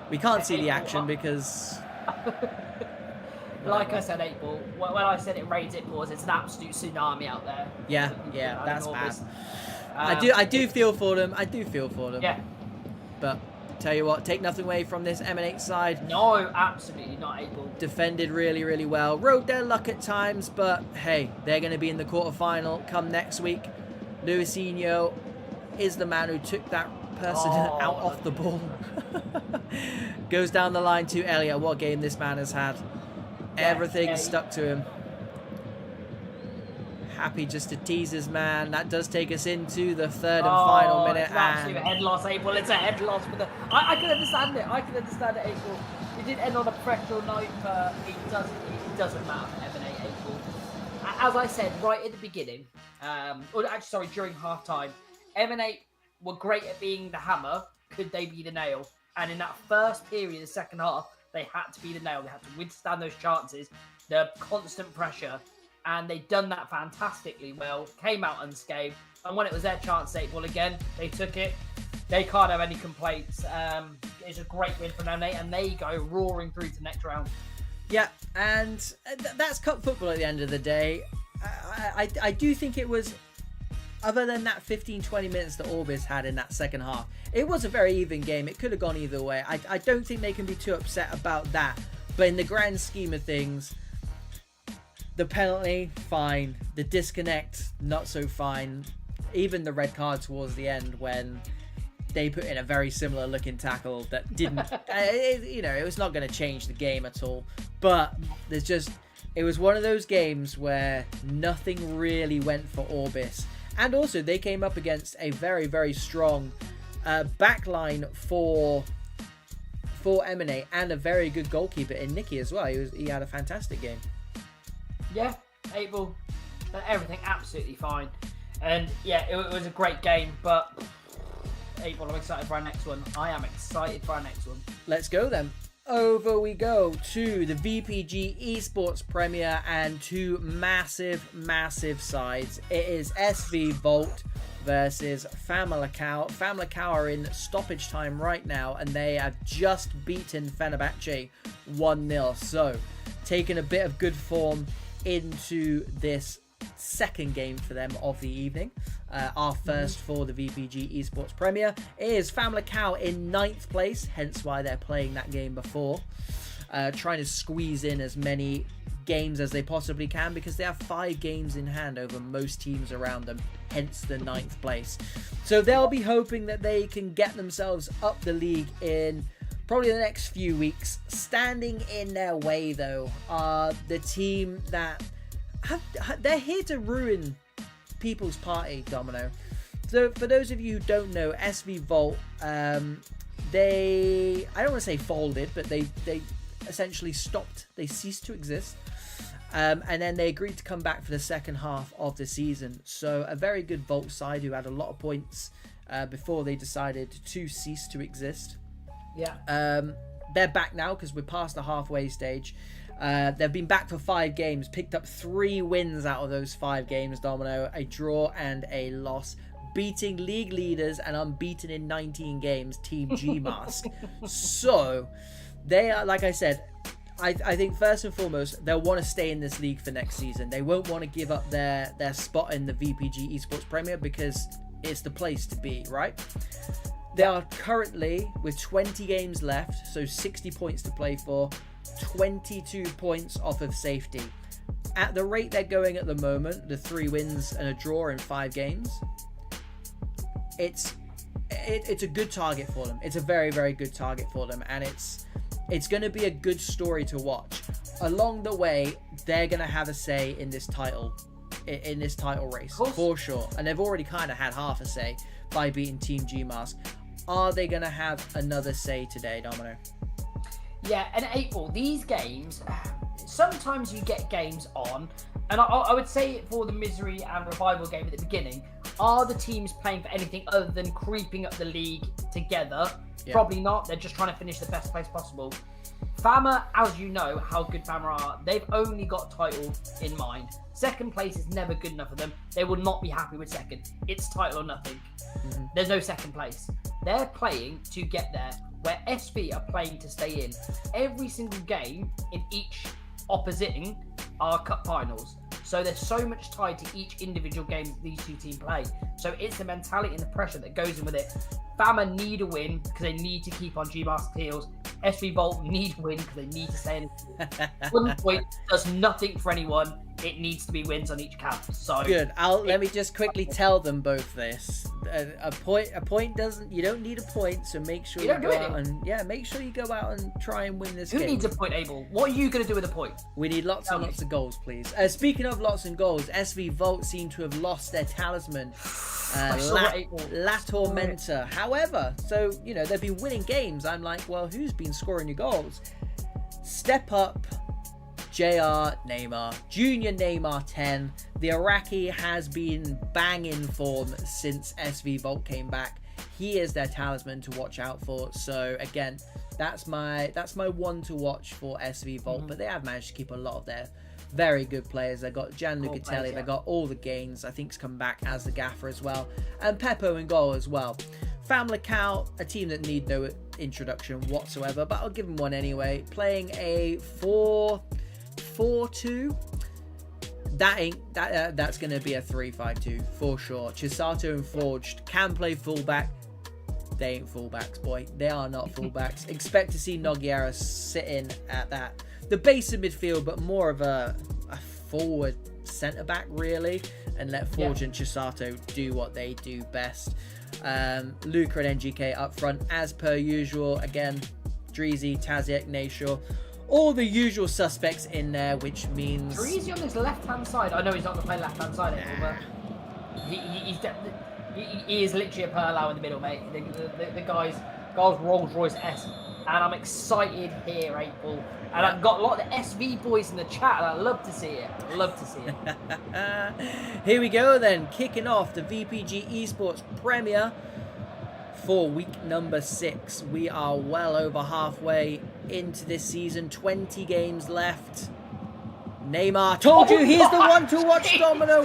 We can't see the action because... Like I said, 8-ball. When I said it rains, it pours. It's an absolute tsunami out there. Yeah, that's bad. I do feel for them. I do feel for them. Yeah. But tell you what, take nothing away from this EMENATE side. No, absolutely not, 8-ball. Defended really, really well. Rode their luck at times, but hey, they're going to be in the quarterfinal come next week. Luisinho is the man who took that person out off the ball. Goes down the line to Elliot. What game this man has had. Everything stuck to him. Happy just to tease his man. That does take us into the third and final minute. It's an absolute head loss, April. It's a head loss for the. I can understand it. I can understand it, April. It did end on a professional note, but it doesn't matter for EMENATE, April. As I said right at the beginning, or actually, sorry, during half time, EMENATE were great at being the hammer. Could they be the nail? And in that first period, the second half, they had to be the nail. They had to withstand those chances, the constant pressure. And they've done that fantastically well. Came out unscathed. And when it was their chance, well, again, they took it. They can't have any complaints. It's a great win for EMENATE, and they go roaring through to the next round. Yeah, and that's cup football at the end of the day. I do think it was, other than that 15-20 minutes that Orbis had in that second half, it was a very even game. It could have gone either way. I don't think they can be too upset about that. But in the grand scheme of things, the penalty, fine. The disconnect, not so fine. Even the red card towards the end when they put in a very similar looking tackle that didn't, it was not going to change the game at all. But it was one of those games where nothing really went for Orbis. And also they came up against a very, very strong backline for EMENATE and a very good goalkeeper in Nicky as well. He had a fantastic game. Yeah, 8-ball. Everything absolutely fine. And yeah, it was a great game, but 8-ball, I'm excited for our next one. I am excited for our next one. Let's go then. Over we go to the VPG Esports Premier and two massive, massive sides. It is SV Volt versus FAMALICAO. FAMALICAO are in stoppage time right now, and they have just beaten Fenerbahce 1-0. So, taking a bit of good form into this second game for them of the evening. Our first for the VPG Esports Premier. It is FAMALICAO in 9th place, hence why they're playing that game before. Trying to squeeze in as many games as they possibly can because they have 5 games in hand over most teams around them, hence the 9th place. So they'll be hoping that they can get themselves up the league in probably the next few weeks. Standing in their way, though, are the team that they're here to ruin people's party, Domino. So for those of you who don't know, SV Volt, they, I don't want to say folded, but they essentially stopped. They ceased to exist. And then they agreed to come back for the second half of the season. So a very good Volt side who had a lot of points before they decided to cease to exist. Yeah. They're back now because we're past the halfway stage. They've been back for 5 games, picked up 3 wins out of those 5 games, Domino, a draw and a loss, beating league leaders and unbeaten in 19 games, Team G-Mask. So they are, like I said, I think first and foremost, they'll want to stay in this league for next season. They won't want to give up their spot in the VPG Esports Premier because it's the place to be, right? They are currently, with 20 games left, so 60 points to play for, 22 points off of safety. At the rate they're going at the moment, the 3 wins and a draw in 5 games, it's a good target for them. It's a very, very good target for them, and it's going to be a good story to watch. Along the way, they're going to have a say in this title race for sure, and they've already kind of had half a say by beating Team GMASK. Are they going to have another say today, Domino? Yeah, and April, these games, sometimes you get games on, and I would say for the Misery and Revival game at the beginning, are the teams playing for anything other than creeping up the league together? Yeah. Probably not. They're just trying to finish the best place possible. Fama, as you know how good Fama are, they've only got title in mind. Second place is never good enough for them. They will not be happy with second. It's title or nothing. There's no second place. They're playing to get there, where SV are playing to stay in. Every single game in each oppositing are cup finals. So there's so much tied to each individual game that these two teams play. So it's the mentality and the pressure that goes in with it. Fama need a win because they need to keep on GMASK's heels. SV Volt need a win because they need to stay in. 1 point does nothing for anyone. It needs to be wins on each camp. So good. Let me just quickly tell them both this. A point doesn't. You don't need a point. So make sure you go out and make sure you go out and try and win this game. Who needs a point, Abel? What are you going to do with a point? We need lots and lots of goals, please. Speaking of lots and goals, SV Volt seem to have lost their talisman, La Tormenta. However, so they've been winning games. I'm like, well, who's been scoring your goals? Step Up, JR Neymar, Junior Neymar 10. The Iraqi has been banging form since SV Volt came back. He is their talisman to watch out for. So again, that's my one to watch for SV Volt. But they have managed to keep a lot of their very good players. They got Gianluca Telli. They got all the gains. I think he's come back as the gaffer as well, and Peppo in goal as well. FAMALICAO, a team that need no introduction whatsoever, but I'll give them one anyway. Playing a 4-4-2. That's going to be a 3-5-2 for sure. Chisato and Forged can play fullback. They ain't fullbacks, boy. They are not fullbacks. Expect to see Nogueira sitting at the base of midfield, but more of a forward centre back really, and let Forge and Chisato do what they do best. Luca and NGK up front as per usual. Again, Dreezy, Taziek, Nashor, all the usual suspects in there, which means Dreezy on this left hand side. I know he's not going to play left hand side anymore, but he is literally a Perlau in the middle, mate. The guy's Rolls Royce S, and I'm excited here, April. And I've got a lot of the SV boys in the chat, and I love to see it. Here we go then, kicking off the VPG Esports Premier for week number 6. We are well over halfway into this season, 20 games left. Neymar, told you he's the one to watch, Domino.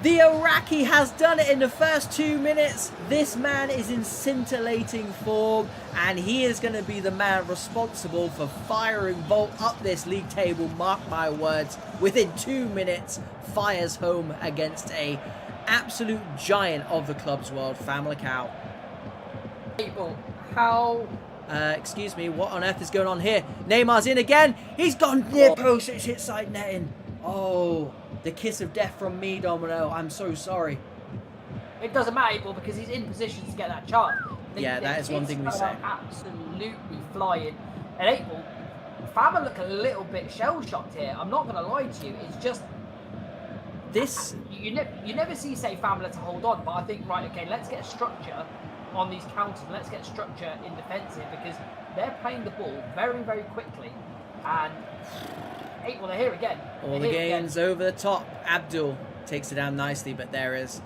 The Iraqi has done it in the first 2 minutes. This man is in scintillating form, and he is going to be the man responsible for firing Volt up this league table. Mark my words, within 2 minutes, fires home against a absolute giant of the club's world, FAMALICAO. How... excuse me, what on earth is going on here? Neymar's in again. He's gone near post. It's hit side netting. Oh, the kiss of death from me, Domino. I'm so sorry. It doesn't matter, April, because he's in position to get that chance. Yeah, that is one thing we say. Absolutely flying. And April, Fama look a little bit shell-shocked here. I'm not going to lie to you. It's just... this... You never see, say, Fama to hold on, but I think, right, okay, let's get a structure on these counters, and let's get structure in defensive, because they're playing the ball very, very quickly. And well, they're here again. All the gains over the top. Abdul takes it down nicely, but there is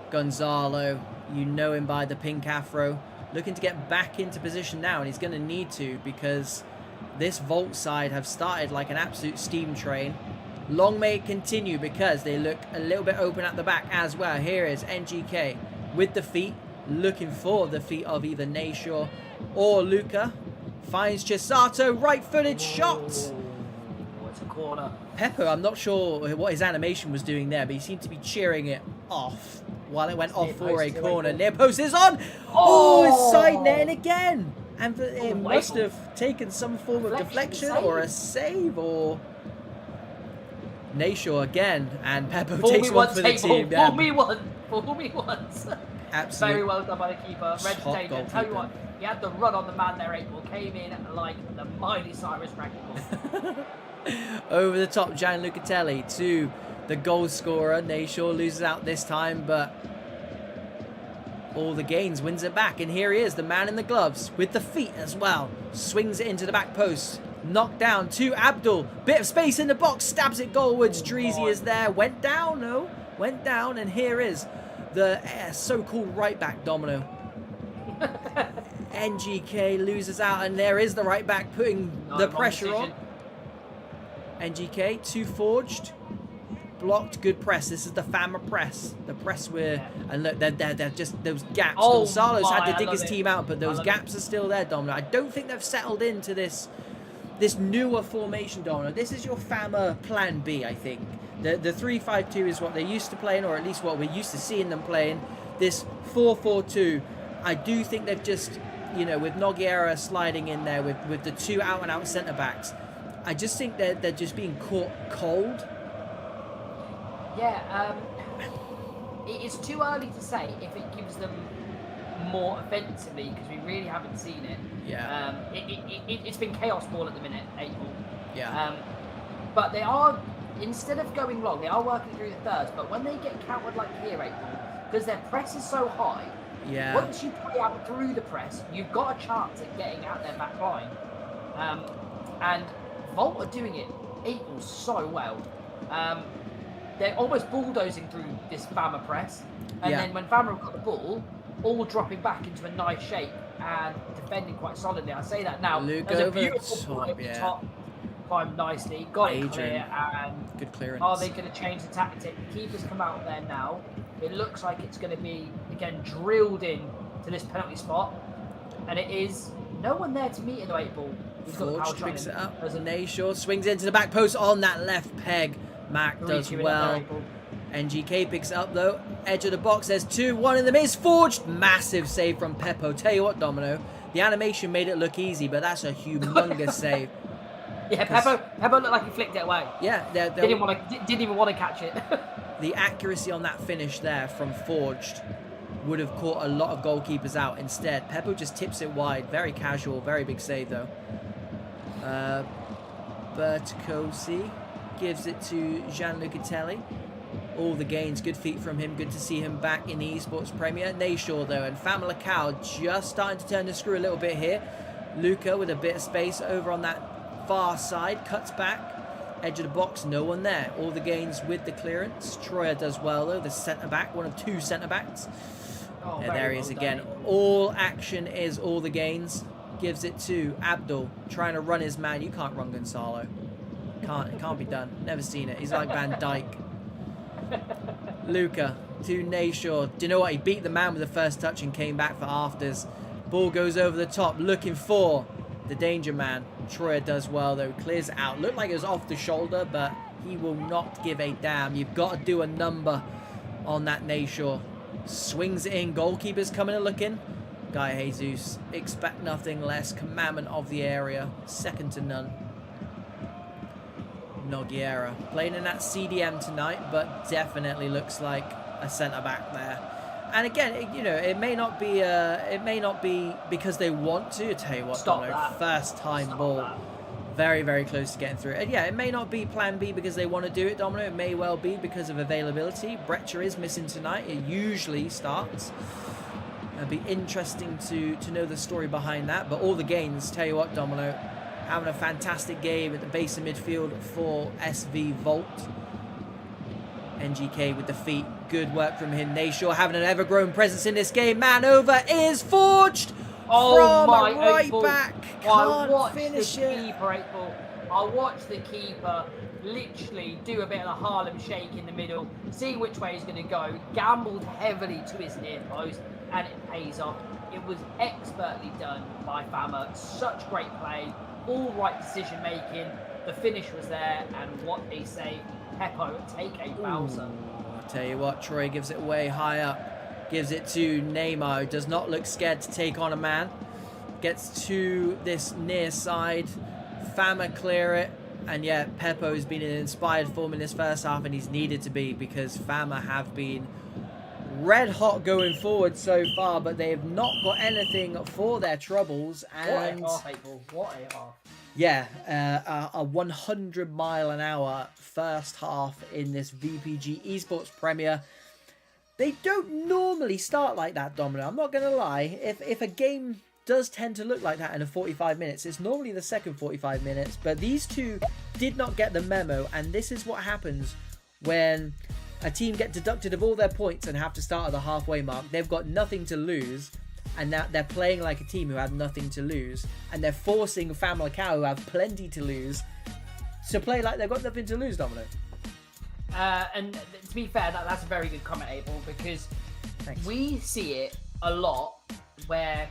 Gonzalo. You know him by the pink afro, looking to get back into position now, and he's going to need to, because this Volt side have started like an absolute steam train. Long may it continue, because they look a little bit open at the back as well. Here is NGK with the feet, looking for the feet of either Nashor or Luca. Finds Chisato, right-footed shot. It's a corner. Peppo, I'm not sure what his animation was doing there, but he seemed to be cheering it off while it went off for a corner. Near post is on. Oh, it's side netting again. And it must have taken some form of deflection or a save, or... Nashor again, and Peppo Fool takes me one once, for the table. team. Fool me once. Fool me once. Absolutely. Very well done by the keeper. Red Top danger. goalkeeper. Tell you what, he had the run on the man there, April. Came in like the Miley Cyrus wrecking ball. Over the top, Gianluca Telly to the goal scorer. Nashor loses out this time, but all the gains, wins it back. And here he is, the man in the gloves, with the feet as well. Swings it into the back post. Knocked down to Abdul. Bit of space in the box. Stabs it goalwards. Dreezy is there. Went down, no. Went down. And here is the so-called right back, Domino. NGK loses out. And there is the right back putting the pressure on. NGK, too forged. Blocked, good press. This is the Fama press. The press where, and look, they're just those gaps. Oh Gonzalo's had to dig his it. team out, but those gaps are still there, Domino. I don't think they've settled into this newer formation, Domino. This is your Fama plan B, I think. The 3-5-2 is what they're used to playing, or at least what we're used to seeing them playing. This 4-4-2, I do think they've just, you know, with Nogueira sliding in there, with the two out-and-out centre-backs, I just think they're just being caught cold. Yeah, it's too early to say if it gives them more offensively, because we really haven't seen it. Yeah. It's been chaos ball at the minute, April. Yeah. But they are, instead of going long, they are working through the thirds. But when they get countered like here, April, because their press is so high, yeah. Once you play out through the press, you've got a chance at getting out their back line. And Volt are doing it, April, so well. They're almost bulldozing through this Fama press, and then when Fama have got the ball, all dropping back into a nice shape and defending quite solidly. I say that now. Luke There's a over beautiful the ball top, at the top, climbed nicely, got it clear, and good clearance. are they going to change the tactic? The keeper's come out there now. It looks like it's going to be, again, drilled in to this penalty spot, and it is no one there to meet in the 8 ball. He's got the power shot picks in. it up. Nashor swings into the back post on that left peg. Mac does well. NGK picks it up though. Edge of the box. There's 2-1 in the miss. Forged. Massive save from Peppo. Tell you what, Domino. The animation made it look easy, but that's a humongous save. Yeah, Peppo looked like he flicked it away. Yeah, didn't even want to catch it. The accuracy on that finish there from Forged would have caught a lot of goalkeepers out. Instead, Peppo just tips it wide. Very casual. Very big save though. Berticosi gives it to Gianluca Telly. All the gains, good feet from him. Good to see him back in the Esports Premier. Nashor though, and FAMALICAO just starting to turn the screw a little bit here. Luca with a bit of space over on that far side, cuts back. Edge of the box, no one there. All the gains with the clearance. Troyer does well though, the centre-back, one of 2 centre-backs. And there he is again. All action is all the gains. Gives it to Abdul, trying to run his man. You can't run Gonzalo. It can't be done. Never seen it. He's like Van Dijk. Luca to Nashor. Do you know what? He beat the man with the first touch and came back for afters. Ball goes over the top, looking for the danger man. Troyer does well though. Clears it out. Looked like it was off the shoulder, but he will not give a damn. You've got to do a number on that Nashor. Swings it in. Goalkeeper's coming and looking. Guy Jesus. Expect nothing less. Commandment of the area. Second to none. Nogueira playing in that CDM tonight, but definitely looks like a centre back there. And again, you know, it may not be because they want to. I tell you what, Domino, first time ball, very very close to getting through. And yeah, it may not be Plan B because they want to do it, Domino. It may well be because of availability. Brecher is missing tonight. It usually starts. It'd be interesting to know the story behind that. But all the gains, tell you what, Domino. Having a fantastic game at the base of midfield for SV Volt. NGK with the feet. Good work from him. Nashor having an ever-growing presence in this game. Man over is Forged from a right back. Can't finish it. I watched the keeper literally do a bit of the Harlem shake in the middle, see which way he's going to go, gambled heavily to his near post, and it pays off. It was expertly done by Fama. Such great play. All right decision making. The finish was there, and what they say, Peppo take a Bowser. I tell you what, Troy gives it away high up, gives it to Neymar, who does not look scared to take on a man. Gets to this near side. Fama clear it. And yet, Peppo's been in inspired form in this first half, and he's needed to be, because Fama have been red hot going forward so far, but they have not got anything for their troubles. And what a half, April. What a half. Yeah, a 100-mile-an-hour first half in this VPG Esports Premier. They don't normally start like that, Domino. I'm not going to lie. If a game does tend to look like that in a 45 minutes, it's normally the second 45 minutes. But these two did not get the memo, and this is what happens when a team get deducted of all their points and have to start at the halfway mark. They've got nothing to lose, and now they're playing like a team who had nothing to lose, and they're forcing FAMALICAO, who have plenty to lose, to play like they've got nothing to lose, Domino. And to be fair, that's a very good comment, Abel, because Thanks. We see it a lot where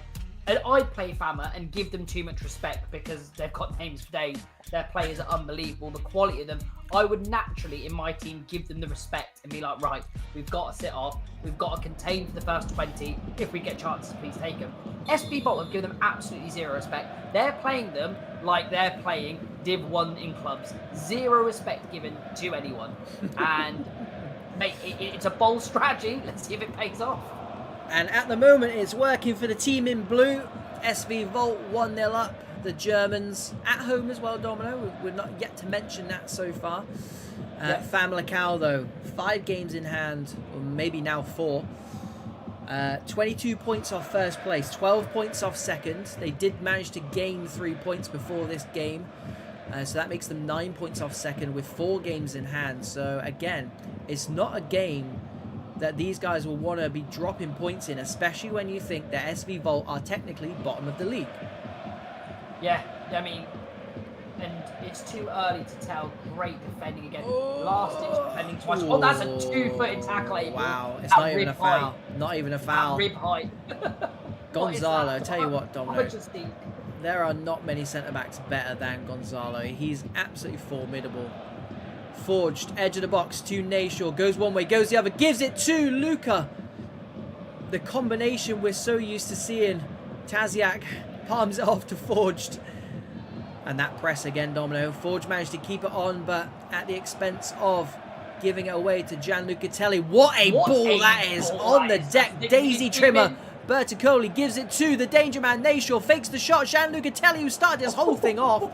I play Fama and give them too much respect because they've got names for days. Their players are unbelievable, the quality of them. I would naturally, in my team, give them the respect and be like, right, we've got to sit off, we've got to contain for the first 20. If we get chances, please take them. SB Bolt have given them absolutely zero respect. They're playing them like they're playing Div 1 in clubs. Zero respect given to anyone. And mate, it's a bold strategy. Let's see if it pays off. And at the moment, it's working for the team in blue. SV Volt 1-0 up. The Germans at home as well, Domino. We're not yet to mention that so far. FAMALICAO, though, 5 games in hand, or maybe now 4. 22 points off first place, 12 points off second. They did manage to gain 3 points before this game. So that makes them 9 points off second with 4 games in hand. So again, it's not a game that these guys will want to be dropping points in, especially when you think that SV Volt are technically bottom of the league. Yeah, I mean, and it's too early to tell. Great defending again. Last ditch defending twice. Oh, that's a 2-footed tackle, April. Wow, it's not even a foul. Not even a foul. Rib height. Gonzalo, tell you what, Domino. Majesty. There are not many centre-backs better than Gonzalo. He's absolutely formidable. Forged, edge of the box to Nayshaw. Goes one way, goes the other. Gives it to Luca. The combination we're so used to seeing. Taziak palms it off to Forged. And that press again, Domino. Forged managed to keep it on, but at the expense of giving it away to Gianluca Telly. What a ball that is on the deck. Daisy trimmer. Berticoli gives it to the danger man. Nayshaw fakes the shot. Gianluca Telly, who started this whole thing off,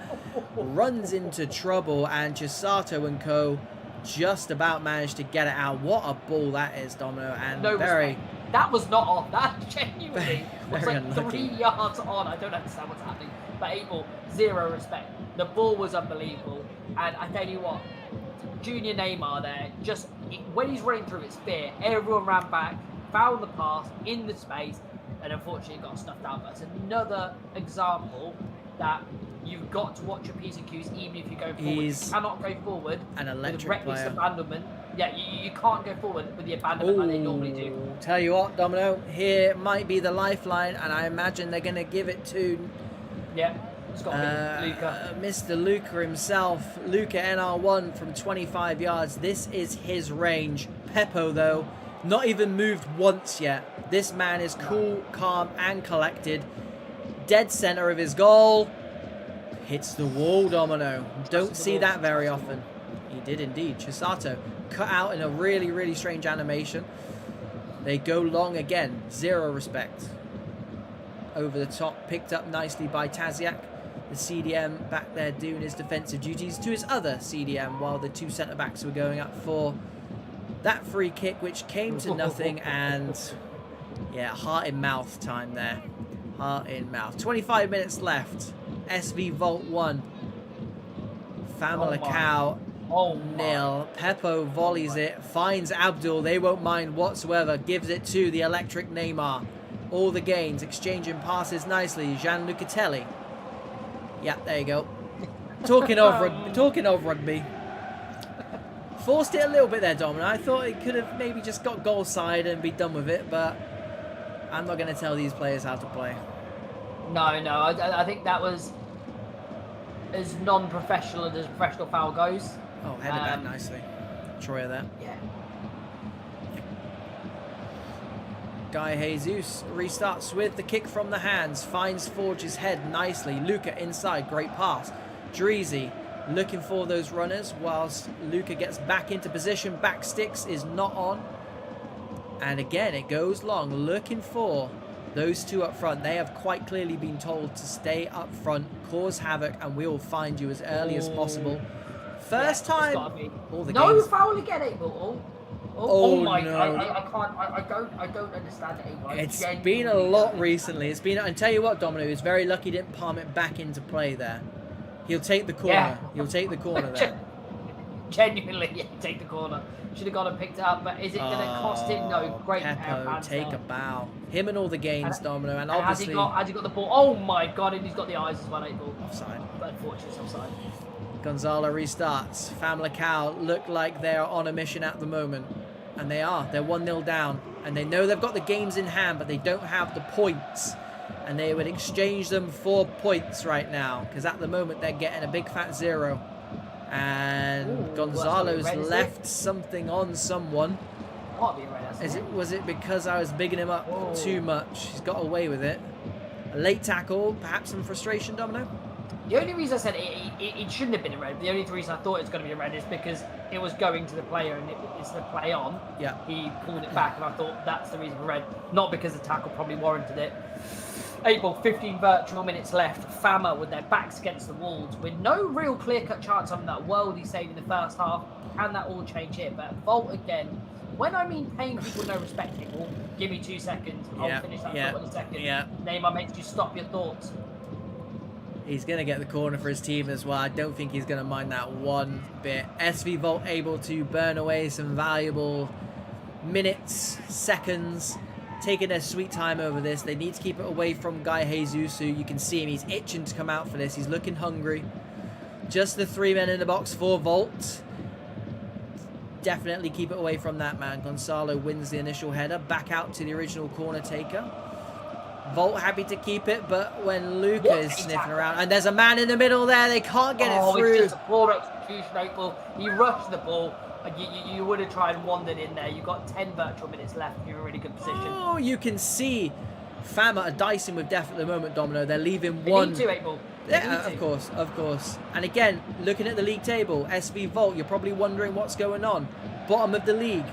runs into trouble, and Chisato and co just about managed to get it out. What a ball that is, Domino. And no very... respect. That was not off. That genuinely was like unlucky. 3 yards on. I don't understand what's happening. But Abel, zero respect. The ball was unbelievable. And I tell you what, Junior Neymar there, just when he's running through his spear, everyone ran back, found the pass in the space, and unfortunately got snuffed out. But it's another example that you've got to watch your P's and Q's even if you go forward. You cannot go forward an electric with reckless player. Abandonment. Yeah, you can't go forward with the abandonment like they normally do. Tell you what, Domino, here might be the lifeline, and I imagine they're going to give it to... Yeah, it's got to be Luca. Mr. Luca himself. Luca NR1 from 25 yards. This is his range. Peppo, though, not even moved once yet. This man is cool, calm, and collected. Dead center of his goal. Hits the wall, Domino. Don't see that very often. He did indeed. Chisato cut out in a really, really strange animation. They go long again. Zero respect. Over the top, picked up nicely by Taziak. The CDM back there doing his defensive duties to his other CDM, while the 2 centre-backs were going up for that free kick, which came to nothing. And yeah, heart in mouth time there. Heart in mouth. 25 minutes left. SV Volt 1. FAMALICAO 0. Peppo volleys it. Finds Abdul. They won't mind whatsoever. Gives it to the electric Neymar. All the gains. Exchanging passes nicely. Gianluca Telly. Yep, there you go. Talking of rugby. Forced it a little bit there, Domino. I thought it could have maybe just got goal side and be done with it, but I'm not going to tell these players how to play. No, I think that was as non-professional as a professional foul goes. Oh, headed back nicely. Troya there. Yeah. Guy Jesus restarts with the kick from the hands. Finds Forge's head nicely. Luca inside. Great pass. Dreezy looking for those runners whilst Luca gets back into position. Back sticks is not on. And again, it goes long, looking for those two up front. They have quite clearly been told to stay up front, cause havoc, and we will find you as early as possible. First time. All the no games. Foul again, Abel. Oh my no. I don't understand it, Abel. It's been a lot recently. It's been, and tell you what, Domino, he's very lucky he didn't palm it back into play there. He'll take the corner. Yeah. He'll take the corner there. Genuinely, yeah, take the corner. Should have gone and picked it up, but is it going to cost him? No, great pair of hands take there. a bow. Him and all the gains, Domino, and obviously... Has he got the ball? Oh my god, and he's got the eyes as well, Abel. Offside. But unfortunately, it's offside. Gonzalo restarts. FAMALICAO look like they are on a mission at the moment. And they are. They're 1-0 down. And they know they've got the games in hand, but they don't have the points. And they would exchange them for points right now. Because at the moment, they're getting a big fat 0. And Gonzalo's left something on someone. Might be a red, was it because I was bigging him up too much? He's got away with it. A late tackle, perhaps some frustration, Domino? The only reason I said it shouldn't have been a red, the only reason I thought it was going to be a red is because it was going to the player and it's the play on. Yeah. He pulled it back and I thought that's the reason for red, not because the tackle probably warranted it. 15 virtual minutes left. Fama with their backs against the walls with no real clear-cut chance on that worldie save in the first half. Can that all change here? But Volt again. When I mean paying people no respect, people, give me 2 seconds. I'll finish that thought in a second. Yeah. Neymar makes you stop your thoughts. He's going to get the corner for his team as well. I don't think he's going to mind that one bit. SV Volt able to burn away some valuable minutes, seconds, taking their sweet time over this. They need to keep it away from Guy Jesus, who you can see him. He's itching to come out for this. He's looking hungry. Just the 3 men in the box for Volt. Definitely keep it away from that man. Gonzalo wins the initial header. Back out to the original corner taker. Volt happy to keep it, but when Luca is sniffing around, and there's a man in the middle there, they can't get it through. It's just a poor execution, April. He rushed the ball. You would have tried and wandered in there. You've got 10 virtual minutes left. You're in a really good position. Oh, you can see Fama are dicing with death at the moment, Domino. They're leaving They one. need to, April. Yeah, of course, of course. And again, looking at the league table, SV Volt, you're probably wondering what's going on. Bottom of the league.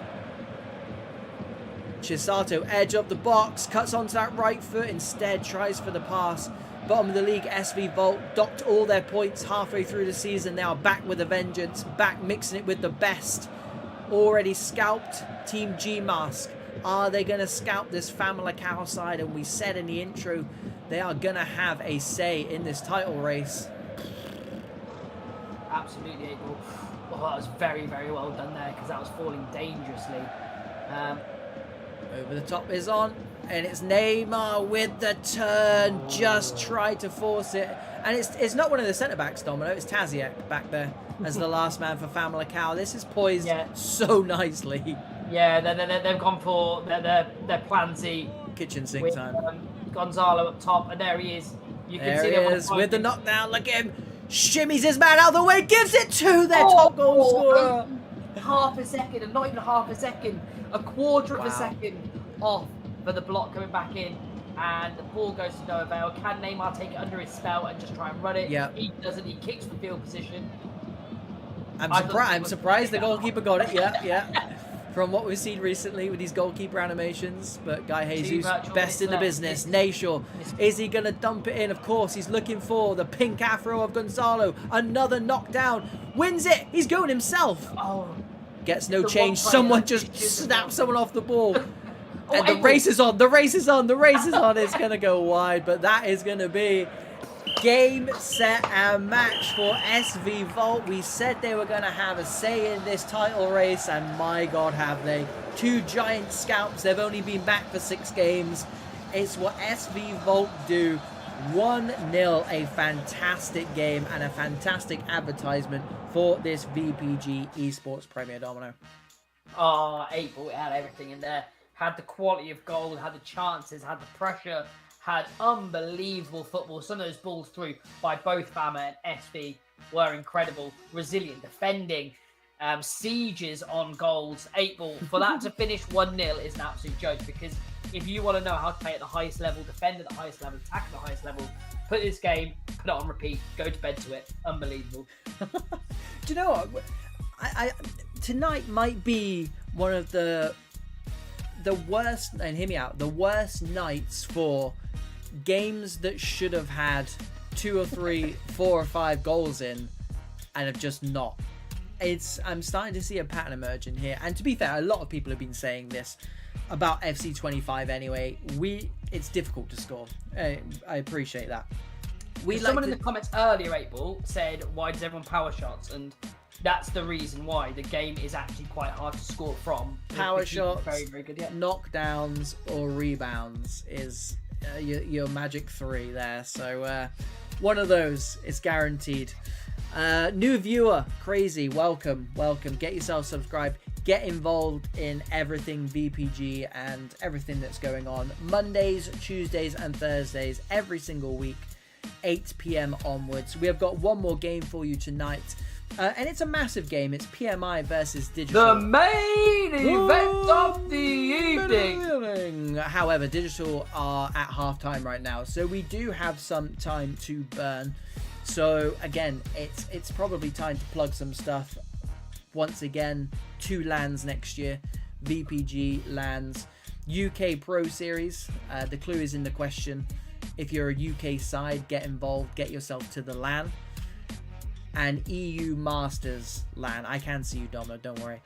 Chisato, edge of the box, cuts onto that right foot, instead tries for the pass. Bottom of the league, SV Volt docked all their points halfway through the season. Now back with a vengeance, back mixing it with the best. Already scalped Team G-Mask. Are they going to scalp this FAMALICAO side? And we said in the intro, they are going to have a say in this title race. Absolutely, April. Oh, that was very, very well done there because that was falling dangerously. Over the top is on, and it's Neymar with the turn. Just tried to force it, and it's not one of the centre backs, Domino. It's Taziek back there as the last man for FAMALICAO. This is poised so nicely. Yeah, they've gone for their plan Z. Kitchen sink with, time. Gonzalo up top, and there he is. You can there see he them is with the knockdown. Look at him. Shimmies his man out of the way, gives it to their top goal scorer. Half a second, and not even half a second, a quarter of a second off for the block coming back in, and the ball goes to no avail. Can Neymar take it under his spell and just try and run it? Yeah. He doesn't. He kicks for field position. I'm surprised the goalkeeper got it. Yeah. From what we've seen recently with these goalkeeper animations, but Guy Jesus, best in the business. Nayshaw, is he going to dump it in? Of course, he's looking for the pink afro of Gonzalo. Another knockdown. Wins it. He's going himself. Oh. Gets no change. Someone just snaps someone off the ball. And the race is on. The race is on. The race is on. It's going to go wide, but that is going to be game, set, and match for SV Volt. We said they were going to have a say in this title race, and my God, have they. 2 giant scalps. They've only been back for 6 games. It's what SV Volt do. 1-0, a fantastic game and a fantastic advertisement for this VPG Esports Premier, Domino. Oh, 8 ball, it had everything in there. Had the quality of goal, had the chances, had the pressure, had unbelievable football. Some of those balls through by both Fama and SV were incredible. Resilient defending, sieges on goals. 8 ball. For that to finish 1-0 is an absolute joke because if you want to know how to play at the highest level, defend at the highest level, attack at the highest level, put this game, put it on repeat, go to bed to it. Unbelievable. Do you know what? I tonight might be one of the worst, and hear me out, the worst nights for games that should have had 2 or 3, 4 or 5 goals in and have just not. I'm starting to see a pattern emerging here. And to be fair, a lot of people have been saying this about FC25 anyway. It's difficult to score. I appreciate that. Someone in the comments earlier, 8ball, said, why does everyone power shots? And that's the reason why the game is actually quite hard to score from. Power shots, very, very good, yeah. knockdowns or rebounds is your magic 3 there. So one of those is guaranteed. New viewer, crazy, welcome. Get yourself subscribed. Get involved in everything VPG and everything that's going on. Mondays, Tuesdays and Thursdays, every single week, 8 p.m. onwards. We have got one more game for you tonight. And it's a massive game. It's PMI versus Digital. The main event of the evening. However, Digital are at halftime right now, so we do have some time to burn. So again, it's probably time to plug some stuff. Once again, 2 LANs next year. VPG LANs. UK Pro Series. The clue is in the question. If you're a UK side, get involved. Get yourself to the LAN. And EU Masters LAN. I can see you, Domo, don't worry.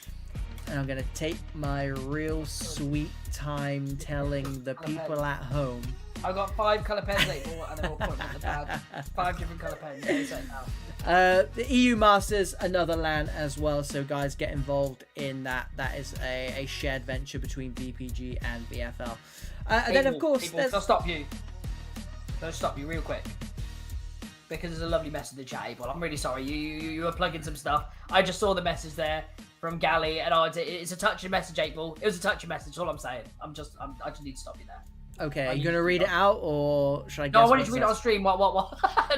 And I'm going to take my real sweet time telling the people at home. I've got 5 colour pens, 8ball, and then we'll put them in the bag. 5 different colour pens. The EU Masters, another LAN as well. So guys, get involved in that. That is a shared venture between VPG and BFL. And then of course, I'll stop you. I'll stop you real quick. Because there's a lovely message in the chat, 8ball. I'm really sorry. You were plugging some stuff. I just saw the message there from Gally, and it's a touching message, 8ball. It was a touching message. That's all I'm saying. I just need to stop you there. Okay, are you going to read it out, or should I guess? No, I wanted to read it on stream. What?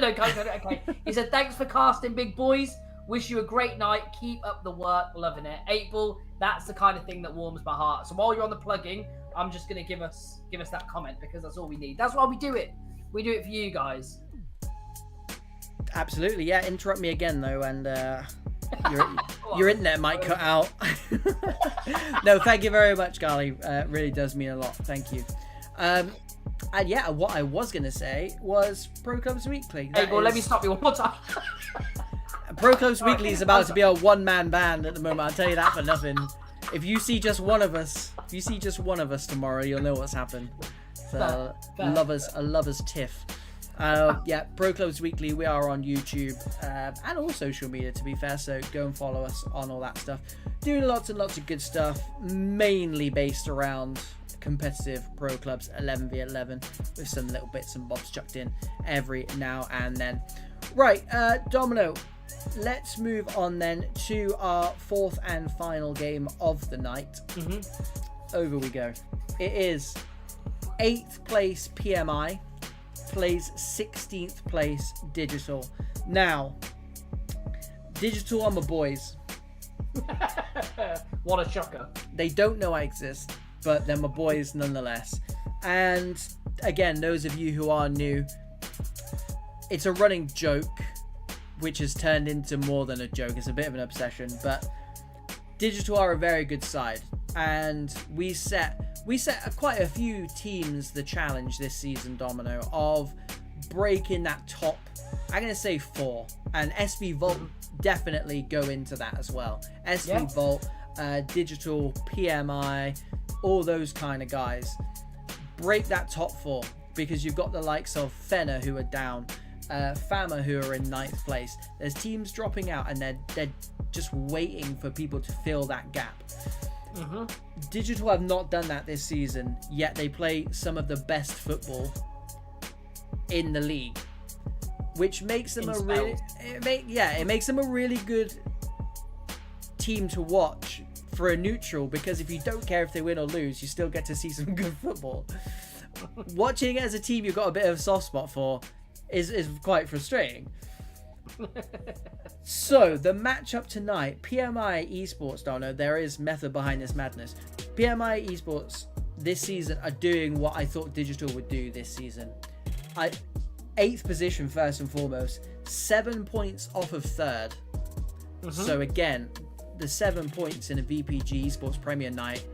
No, okay. He said, thanks for casting, big boys. Wish you a great night. Keep up the work. Loving it. 8ball, that's the kind of thing that warms my heart. So while you're on the plugging, I'm just going to give us that comment, because that's all we need. That's why we do it. We do it for you guys. Absolutely, yeah. Interrupt me again, though, and your internet might cut out. No, thank you very much, Gali. Really does mean a lot. Thank you. And yeah, what I was going to say was Pro Clubs Weekly. Hey, well, let me stop you one more time. Pro Clubs Weekly is about to be a one-man band at the moment. I'll tell you that for nothing. If you see just one of us, tomorrow, you'll know what's happened. So, a lover's tiff. Yeah, Pro Clubs Weekly, we are on YouTube and all social media, to be fair, so go and follow us on all that stuff. Doing lots and lots of good stuff, mainly based around competitive pro clubs 11v11 with some little bits and bobs chucked in every now and then. Right, Domino, let's move on then to our 4th and final game of the night. Over we go. It is 8th place PMI plays 16th place Digital. Now, Digital are my boys. What a shocker. They don't know I exist, but they're my boys nonetheless. And again, those of you who are new, it's a running joke, which has turned into more than a joke. It's a bit of an obsession, but Digital are a very good side, and we set quite a few teams the challenge this season, Domino, of breaking that top, I'm going to say 4, and SV Vault definitely go into that as well. SV Vault, Digital, PMI, all those kind of guys. Break that top 4, because you've got the likes of Fenner who are down, Fama who are in 9th place. There's teams dropping out, and they're just waiting for people to fill that gap. Digital have not done that this season, yet they play some of the best football in the league, which makes them it makes them a really good team to watch for a neutral, because if you don't care if they win or lose, you still get to see some good football. Watching as a team you've got a bit of a soft spot for is quite frustrating. So the matchup tonight, PMI Esports, Dono, there is method behind this madness. PMI Esports this season are doing what I thought Digital would do this season. 8th position first and foremost, 7 points off of 3rd. So again, the 7 points in a VPG Esports Premier night,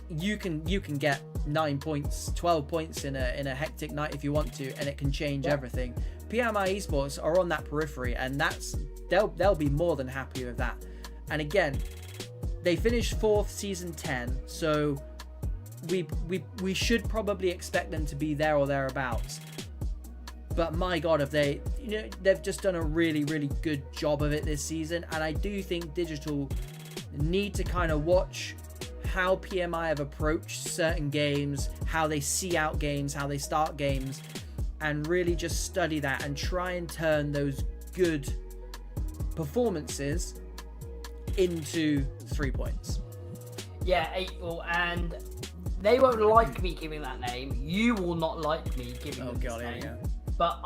you can get 9 points, 12 points in a hectic night if you want to, and it can change everything. PMI Esports are on that periphery, and they'll be more than happy with that. And again, they finished 4th season 10, so we should probably expect them to be there or thereabouts. But my God, have they, they've just done a really, really good job of it this season. And I do think Digital need to kind of watch how PMI have approached certain games, how they see out games, how they start games, and really just study that and try and turn those good performances into 3 points. Yeah, 8-ball, and they won't like me giving that name. You will not like me giving them this name. Yeah. But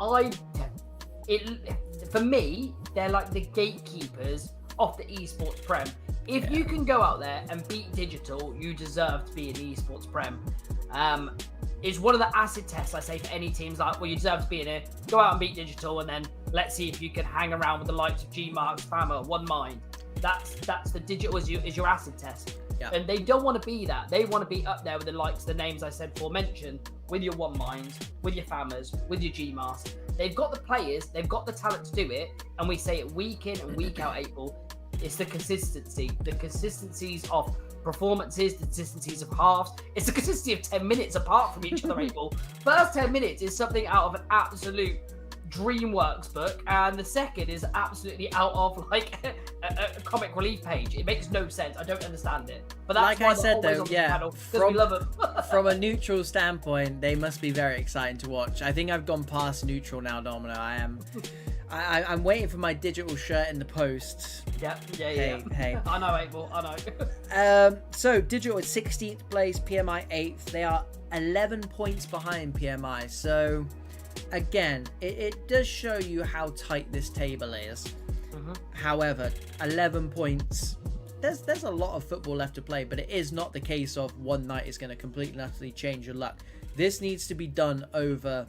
for me, they're like the gatekeepers of the esports prem. If you can go out there and beat Digital, you deserve to be in the esports prem. It's one of the acid tests I say for any teams, like, well, you deserve to be in it. Go out and beat Digital, and then let's see if you can hang around with the likes of G-Marks, Fama, One Mind. That's the Digital is your acid test. Yeah. And they don't want to be that. They want to be up there with the likes, the names I said aforementioned, with your One Minds, with your Famas, with your G-Mars. They've got the players, they've got the talent to do it, and we say it week in and week out, April. It's the consistencies of performances, the consistencies of halves. It's the consistency of 10 minutes apart from each other, April. First 10 minutes is something out of an absolute DreamWorks book, and the second is absolutely out of like a comic relief page. It makes no sense. I don't understand it. But that's like I said though, yeah, we love them. From a neutral standpoint, they must be very exciting to watch. I think I've gone past neutral now, Domino. I'm waiting for my Digital shirt in the post. Yeah. Hey. I know, April. I know. So Digital is 16th place, PMI 8th. They are 11 points behind PMI. So again, it does show you how tight this table is. However, 11 points, there's a lot of football left to play, but it is not the case of one night is going to completely and utterly change your luck. This needs to be done over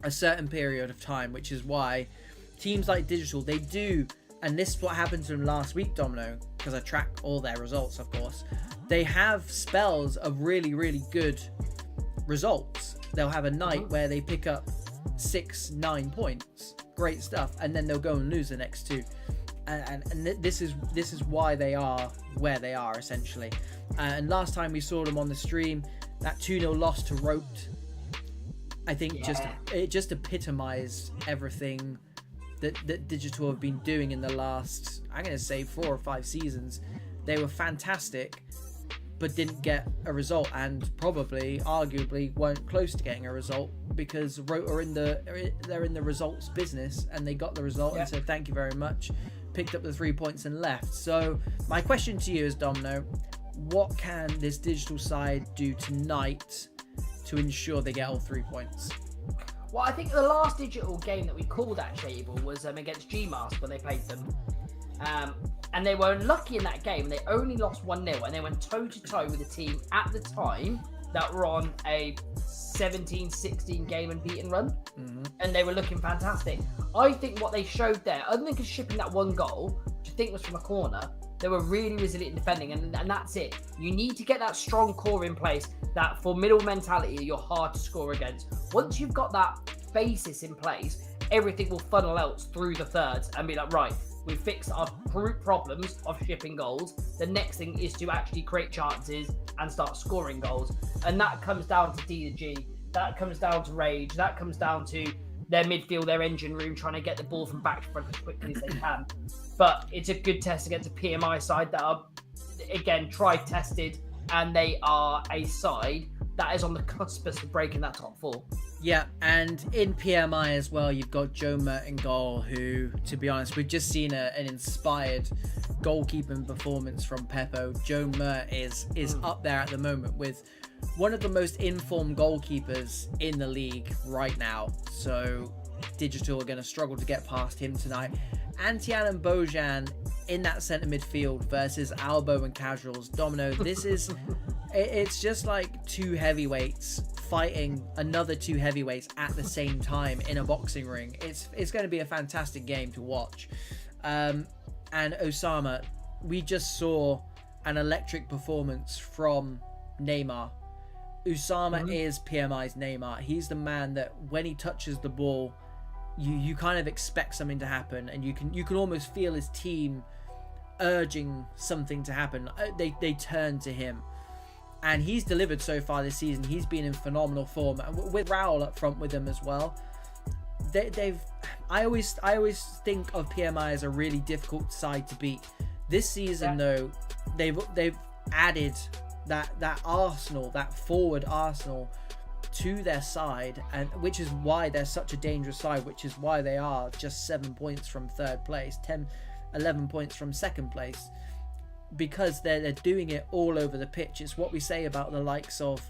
a certain period of time, which is why teams like Digital, they do, and this is what happened to them last week, Domino, because I track all their results, of course. They have spells of really, really good results. They'll have a night where they pick up 6-9 points, great stuff, and then they'll go and lose the next two, and this is why they are where they are essentially. And last time we saw them on the stream, that 2-0 loss to Roped, I think just epitomized everything that Digital have been doing in the last, I'm going to say 4 or 5 seasons. They were fantastic, but didn't get a result, and probably, arguably, weren't close to getting a result because Rote are in the results business, and they got the result and said thank you very much, picked up the 3 points and left. So my question to you is, Domino, what can this Digital side do tonight to ensure they get all 3 points? Well, I think the last Digital game that we called actually was against G-Mask when they played them. And they were unlucky in that game. They only lost 1-0, and they went toe-to-toe with a team at the time that were on a 17-16 game unbeaten run. And they were looking fantastic. I think what they showed there, other than shipping that one goal, which I think was from a corner, they were really resilient in defending, and that's it. You need to get that strong core in place, that formidable mentality you're hard to score against. Once you've got that basis in place, everything will funnel out through the thirds and be like, right, we've fixed our root problems of shipping goals. The next thing is to actually create chances and start scoring goals. And that comes down to D to G. That comes down to Rage. That comes down to their midfield, their engine room, trying to get the ball from back to front as quickly as they can. But it's a good test against a PMI side that are, again, tried, tested, and they are a side that is on the cusp of breaking that top 4. Yeah, and in PMI as well, you've got Joe Mert in goal, who, to be honest, we've just seen an inspired goalkeeping performance from Peppo. Joe Mert is up there at the moment with one of the most informed goalkeepers in the league right now. So Digital are going to struggle to get past him tonight. Antian and Bojan in that centre midfield versus Albo and Casuals. Domino, this is It's just like two heavyweights fighting another two heavyweights at the same time in a boxing ring. It's going to be a fantastic game to watch. And Osama, we just saw an electric performance from Neymar. Osama is PMI's Neymar. He's the man that when he touches the ball, you kind of expect something to happen, and you can almost feel his team urging something to happen. They turn to him. And he's delivered so far this season. He's been in phenomenal form with Raul up front with them as well. I always think of PMI as a really difficult side to beat. This season though, they've added that Arsenal, that forward Arsenal, to their side, and which is why they're such a dangerous side. Which is why they are just 7 points from third place, 11 points from second place. Because they're doing it all over the pitch. It's what we say about the likes of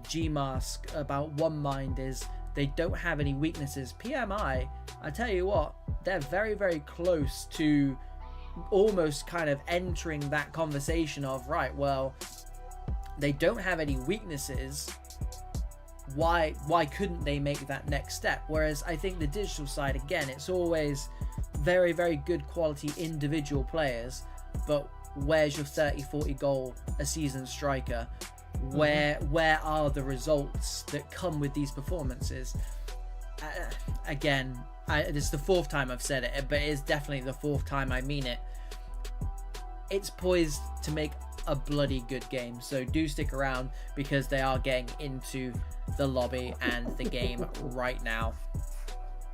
G-Mask, about One Mind, is they don't have any weaknesses. PMI, I tell you what, they're very, very close to almost kind of entering that conversation of, right, well, they don't have any weaknesses. Why couldn't they make that next step? Whereas I think the digital side, again, it's always very, very good quality individual players, but where's your 30-40 goal a season striker? Where are the results that come with these performances? Again, this is the fourth time I've said it, but it is definitely the fourth time I mean it. It's poised to make a bloody good game, so do stick around because they are getting into the lobby and the game right now.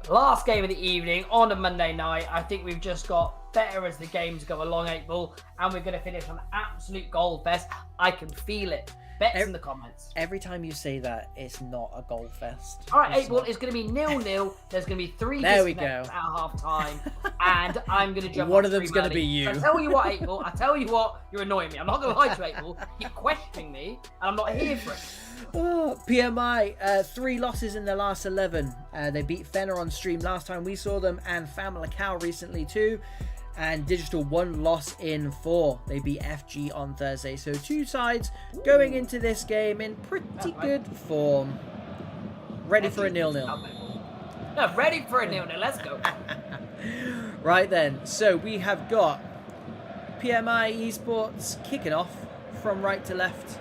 Last game of the evening on a Monday night. I think we've just got better as the games go along, 8-Ball, and we're going to finish on absolute goal fest. I can feel it. Bets in the comments. Every time you say that, it's not a goal fest. All right, 8-Ball, it's going to be 0-0. There's going to be 3 disconnects at half time, and I'm going to jump One of them's going to be you. So I tell you what, 8-Ball, I tell you what, you're annoying me. I'm not going to lie to you, 8-Ball. You're questioning me, and I'm not here for it. Oh, PMI, 3 losses in their last 11. They beat Fenner on stream last time we saw them, and FAMALICAO recently too. And Digital 1 loss in 4. They beat FG on Thursday. So 2 sides going into this game in pretty good form. Ready for a 0-0. No, ready for a 0-0. Let's go. Right then. So we have got PMI Esports kicking off from right to left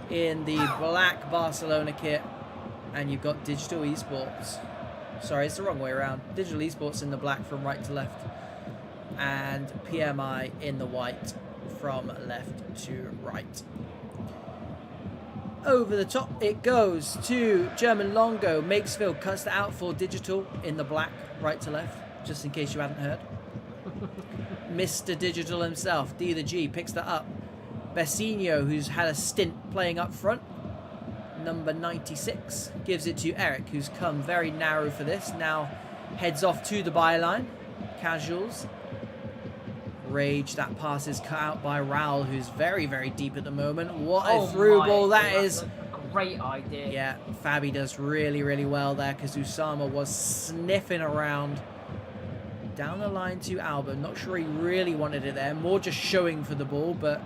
in the black Barcelona kit. And you've got Digital Esports. Sorry, it's the wrong way around. Digital Esports in the black from right to left. And PMI in the white from left to right. Over the top it goes to German Longo. Makesfield cuts that out for Digital in the black, right to left, just in case you hadn't heard. Mr. Digital himself, D the G, picks that up. Bessinho, who's had a stint playing up front, number 96, gives it to Eric, who's come very narrow for this. Now heads off to the byline. Casuals. Rage, that pass is cut out by Raul, who's very, very deep at the moment. What a through ball that is. A great idea. Yeah, Fabi does really, really well there because Usama was sniffing around. Down the line to Alba. Not sure he really wanted it there. More just showing for the ball, but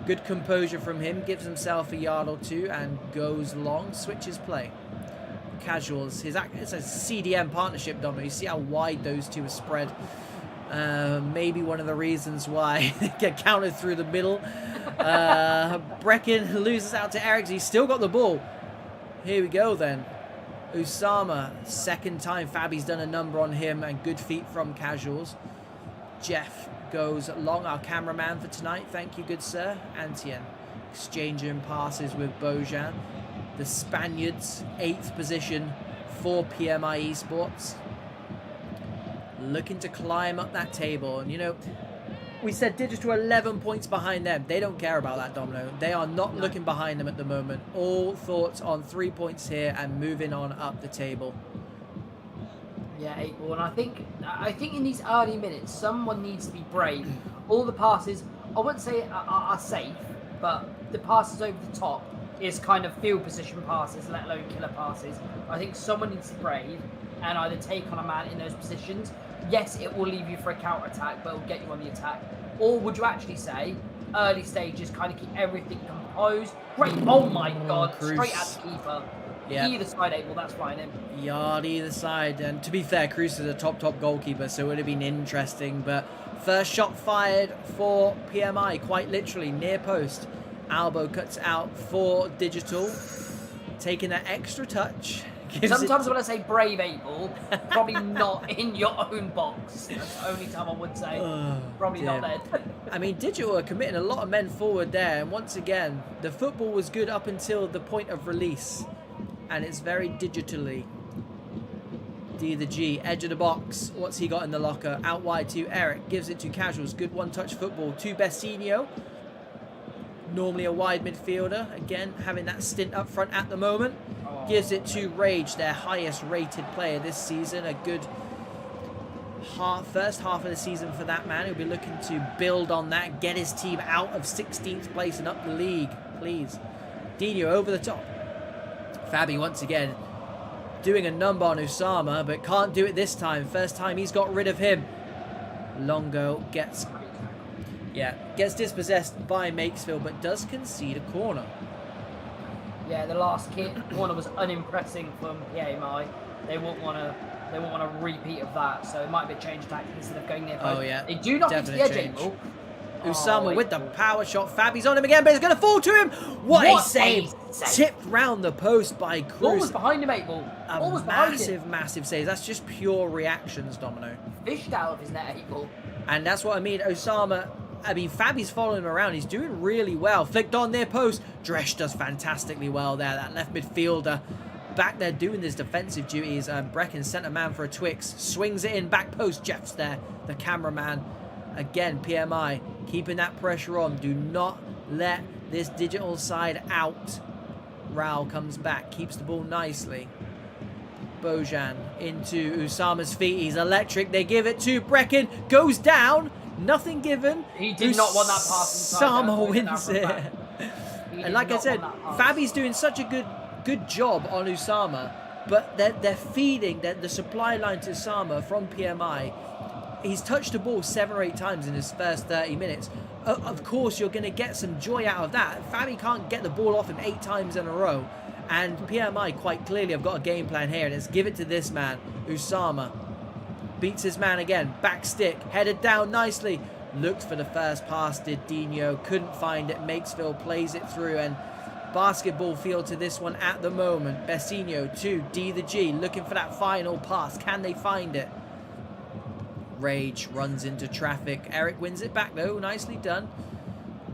good composure from him. Gives himself a yard or two and goes long. Switches play. Casuals. It's a CDM partnership, Dom. You see how wide those two are spread. Maybe one of the reasons why they get countered through the middle. Brecken loses out to Eric. He's still got the ball. Here we go then. Usama, second time Fabi's done a number on him, and good feet from Casuals. Jeff goes long, our cameraman for tonight. Thank you, good sir. Antien exchanging passes with Bojan. The Spaniards, 8th position for PMI Esports. Looking to climb up that table. And, you know, we said Digital 11 points behind them. They don't care about that, Domino. They are not looking behind them at the moment. All thoughts on 3 points here and moving on up the table. Yeah, 8-Ball. And I think in these early minutes, someone needs to be brave. All the passes, I wouldn't say are safe, but the passes over the top is kind of field position passes, let alone killer passes. I think someone needs to be brave and either take on a man in those positions. yes, it will leave you for a counter attack, but it'll get you on the attack? Or would you actually say early stages, kind of keep everything composed? Great! Oh my God! Cruz. Straight at the keeper. Yep. Either side, Abel. That's fine. Yard either side, and to be fair, Cruz is a top goalkeeper, so it would have been interesting. But first shot fired for PMI, quite literally near post. Albo cuts out for Digital, taking that extra touch. Sometimes when I say brave, Abel, probably not in your own box. That's the only time I would say. Probably not there. I mean, Digital are committing a lot of men forward there, and once again, the football was good up until the point of release. And it's very digitally. D the G, edge of the box. What's he got in the locker? Out wide to Eric. Gives it to Casuals. Good one-touch football to Bessinho. Normally a wide midfielder. Again, having that stint up front at the moment. Gives it to Rage, their highest rated player this season. A good first half of the season for that man. He'll be looking to build on that. Get his team out of 16th place and up the league. Please. Dino over the top. Fabi once again doing a number on Usama, but can't do it this time. First time he's got rid of him. Longo gets dispossessed by Makesville, but does concede a corner. Yeah, the last corner was unimpressing from PMI. They won't want a repeat of that, so it might be a change of tactic instead of going near post. Oh yeah, they do knock into the edge, Abel. Usama with the power shot. Fabi's on him again, but it's going to fall to him. What a save. Tipped round the post by Cruz. What was behind him, Abel? A massive save. That's just pure reactions, Domino. Fished out of his net, Abel. And that's what I mean. Osama, Fabi's following him around. He's doing really well. Flicked on near post. Dresch does fantastically well there. That left midfielder back there doing his defensive duties. Brecken, centre man for a Twix. Swings it in, back post. Jeff's there, the cameraman. Again, PMI keeping that pressure on. Do not let this Digital side out. Raul comes back, keeps the ball nicely. Bojan into Usama's feet. He's electric. They give it to Brecken. Goes down. Nothing given. He did not want that pass inside. Usama wins it. And like I said, Fabi's doing such a good job on Usama, but they're feeding the supply line to Usama from PMI. He's touched the ball 7 or 8 times in his first 30 minutes. Of course, you're going to get some joy out of that. Fabi can't get the ball off him 8 times in a row. And PMI quite clearly have got a game plan here. And it's give it to this man, Usama. Beats his man again. Back stick. Headed down nicely. Looked for the first pass, did Dino. Couldn't find it. Makesville plays it through. And basketball feel to this one at the moment. Bessinho to D the G. Looking for that final pass. Can they find it? Rage runs into traffic. Eric wins it back though. Nicely done.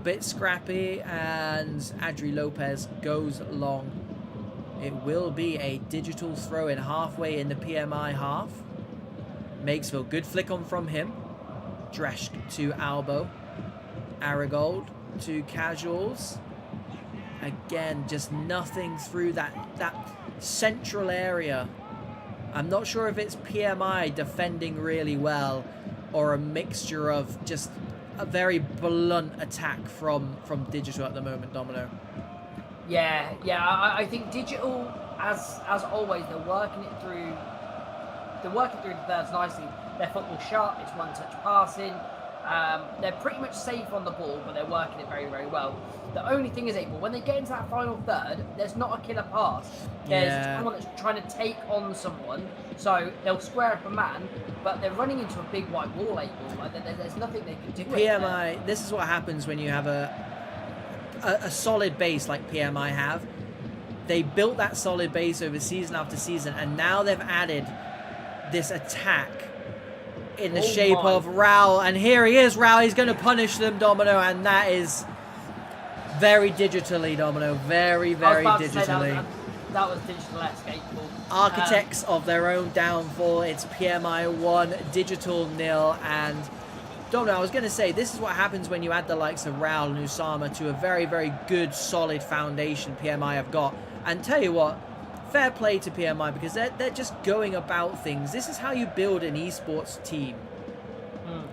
Bit scrappy, and Adri Lopez goes long. It will be a Digital throw in halfway in the PMI half. Makesville, good flick on from him. Dresch to Albo. Aragold to Casuals. Again, just nothing through that central area. I'm not sure if it's PMI defending really well or a mixture of just a very blunt attack from Digital at the moment, Domino. Yeah, I think Digital, as always, they're working it through the thirds nicely. Their football sharp, it's one-touch passing. They're pretty much safe on the ball, but they're working it very, very well. The only thing is, April, when they get into that final third, there's not a killer pass. There's someone that's trying to take on someone, so they'll square up a man, but they're running into a big white wall, April. Like, there's nothing they can do. PMI, this is what happens when you have a solid base like PMI have. They built that solid base over season after season, and now they've added this attack in the shape of Raul, and here he is, Raul. He's going to punish them, Domino, and that is very digitally, Domino. Very, very digitally. That was digital-esque. Architects of their own downfall. It's PMI 1, Digital 0, and Domino, I was going to say, this is what happens when you add the likes of Raul and Usama to a very, very good, solid foundation PMI have got. And tell you what, fair play to PMI, because they're just going about things. This is how you build an esports team.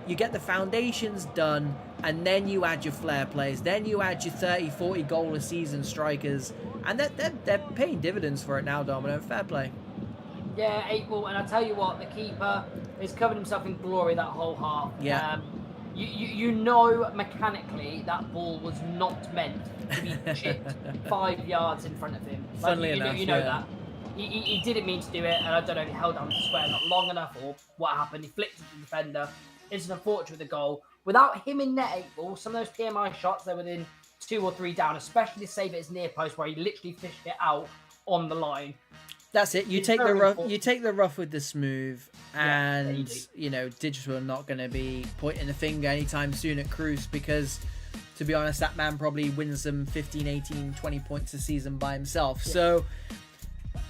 You get the foundations done, and then you add your flair players. Then you add your 30, 40 goal a season strikers. And they're paying dividends for it now, Domino. Fair play. Yeah, 8 ball. And I tell you what, the keeper, He's covered himself in glory that whole half. Yeah. You know mechanically that ball was not meant to be chipped 5 yards in front of him. Like, Funnily enough, you know that. He didn't mean to do it, and I don't know if he held down the square not long enough or what happened. He flicked at the defender. It's unfortunate with the goal. Without him in net, 8 ball, some of those PMI shots, they're within 2 or 3 down, especially the save at his near post where he literally fished it out on the line. That's it. You take the rough. You take the rough with the smooth, and you know, Digital are not going to be pointing the finger anytime soon at Cruz, because, to be honest, that man probably wins them 15, 18, 20 points a season by himself. Yeah. So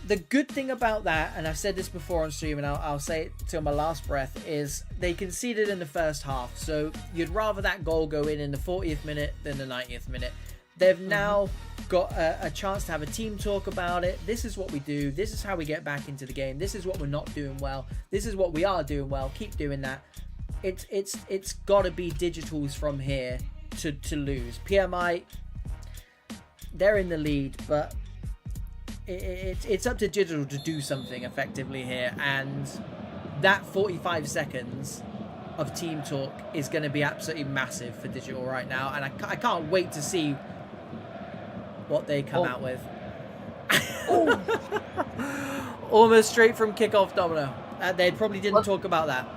the good thing about that, and I've said this before on stream, and I'll say it till my last breath, is they conceded in the first half. So you'd rather that goal go in the 40th minute than the 90th minute. They've now got a chance to have a team talk about it. This is what we do. This is how we get back into the game. This is what we're not doing well. This is what we are doing well. Keep doing that. It's got to be Digital's from here to lose. PMI, they're in the lead, but it's up to Digital to do something effectively here. And that 45 seconds of team talk is going to be absolutely massive for Digital right now. And I can't wait to see what they come out with. Almost straight from kickoff, Domino. They probably didn't talk about that.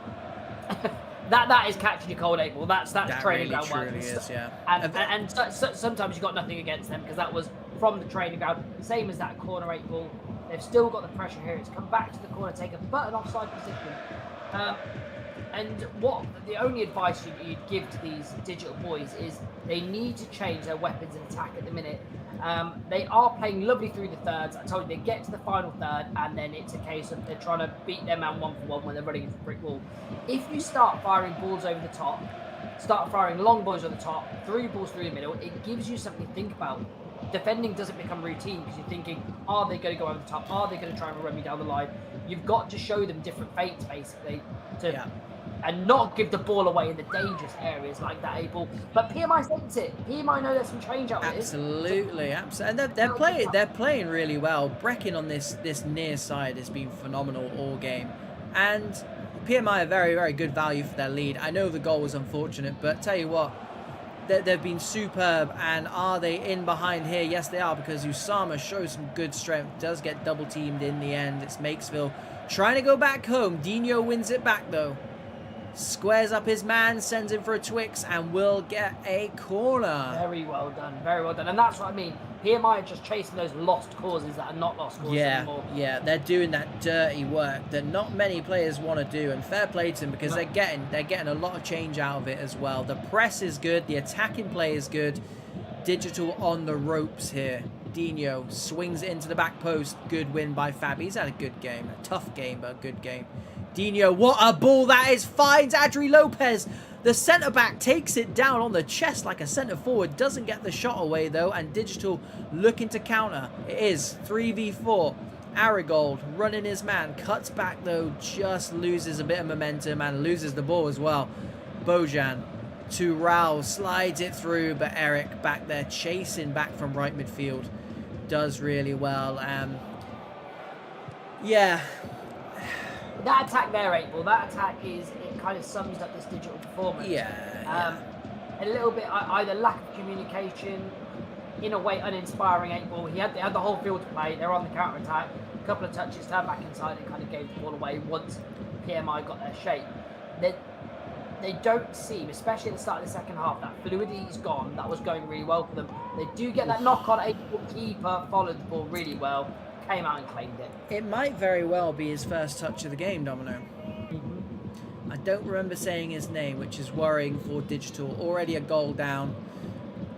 that is catching your cold, April. That's training really ground work. Is, yeah. And sometimes you've got nothing against them, because that was from the training ground. Same as that corner, April. They've still got the pressure here. It's come back to the corner, take a button offside position. And what the only advice you'd give to these Digital boys is they need to change their weapons in attack at the minute. They are playing lovely through the thirds. I told you, they get to the final third, and then it's a case of they're trying to beat their man 1-for-1 when they're running into the brick wall. If you start firing balls over the top, start firing long balls over the top, through balls through the middle, it gives you something to think about. Defending doesn't become routine, because you're thinking, are they going to go over the top? Are they going to try and run me down the line? You've got to show them different fates, basically, and not give the ball away in the dangerous areas like that, Abel. But PMI sense it. PMI know there's some change out there. Absolutely. And they're playing really well. Brecken on this near side has been phenomenal all game. And PMI are very, very good value for their lead. I know the goal was unfortunate, but tell you what, they've been superb. And are they in behind here? Yes, they are, because Usama shows some good strength. Does get double teamed in the end. It's Makesville trying to go back home. Dino wins it back, though. Squares up his man, sends him for a Twix, and will get a corner. Very well done, very well done. And that's what I mean. PMI are just chasing those lost causes that are not lost causes anymore. Yeah, they're doing that dirty work that not many players want to do, and fair play to them, because they're getting a lot of change out of it as well. The press is good, the attacking play is good. Digital on the ropes here. Dino swings it into the back post. Good win by Fab. He's had a good game, a tough game, but a good game. Dino, what a ball that is, finds Adri Lopez. The centre-back takes it down on the chest like a centre-forward. Doesn't get the shot away, though, and Digital looking to counter. It is 3v4. Arigold running his man. Cuts back, though, just loses a bit of momentum and loses the ball as well. Bojan to Raul, slides it through, but Eric back there chasing back from right midfield. Does really well. Yeah. That attack there, April, that attack it kind of sums up this Digital performance. Yeah. A little bit either lack of communication, in a way uninspiring, April. They had the whole field to play. They're on the counter attack. A couple of touches, turned back inside and kind of gave the ball away once PMI got their shape. They don't seem, especially at the start of the second half, that fluidity's gone. That was going really well for them. They do get that knock on. April keeper followed the ball really well. Came out and claimed it. It might very well be his first touch of the game, Domino. I don't remember saying his name, which is worrying for Digital. Already a goal down.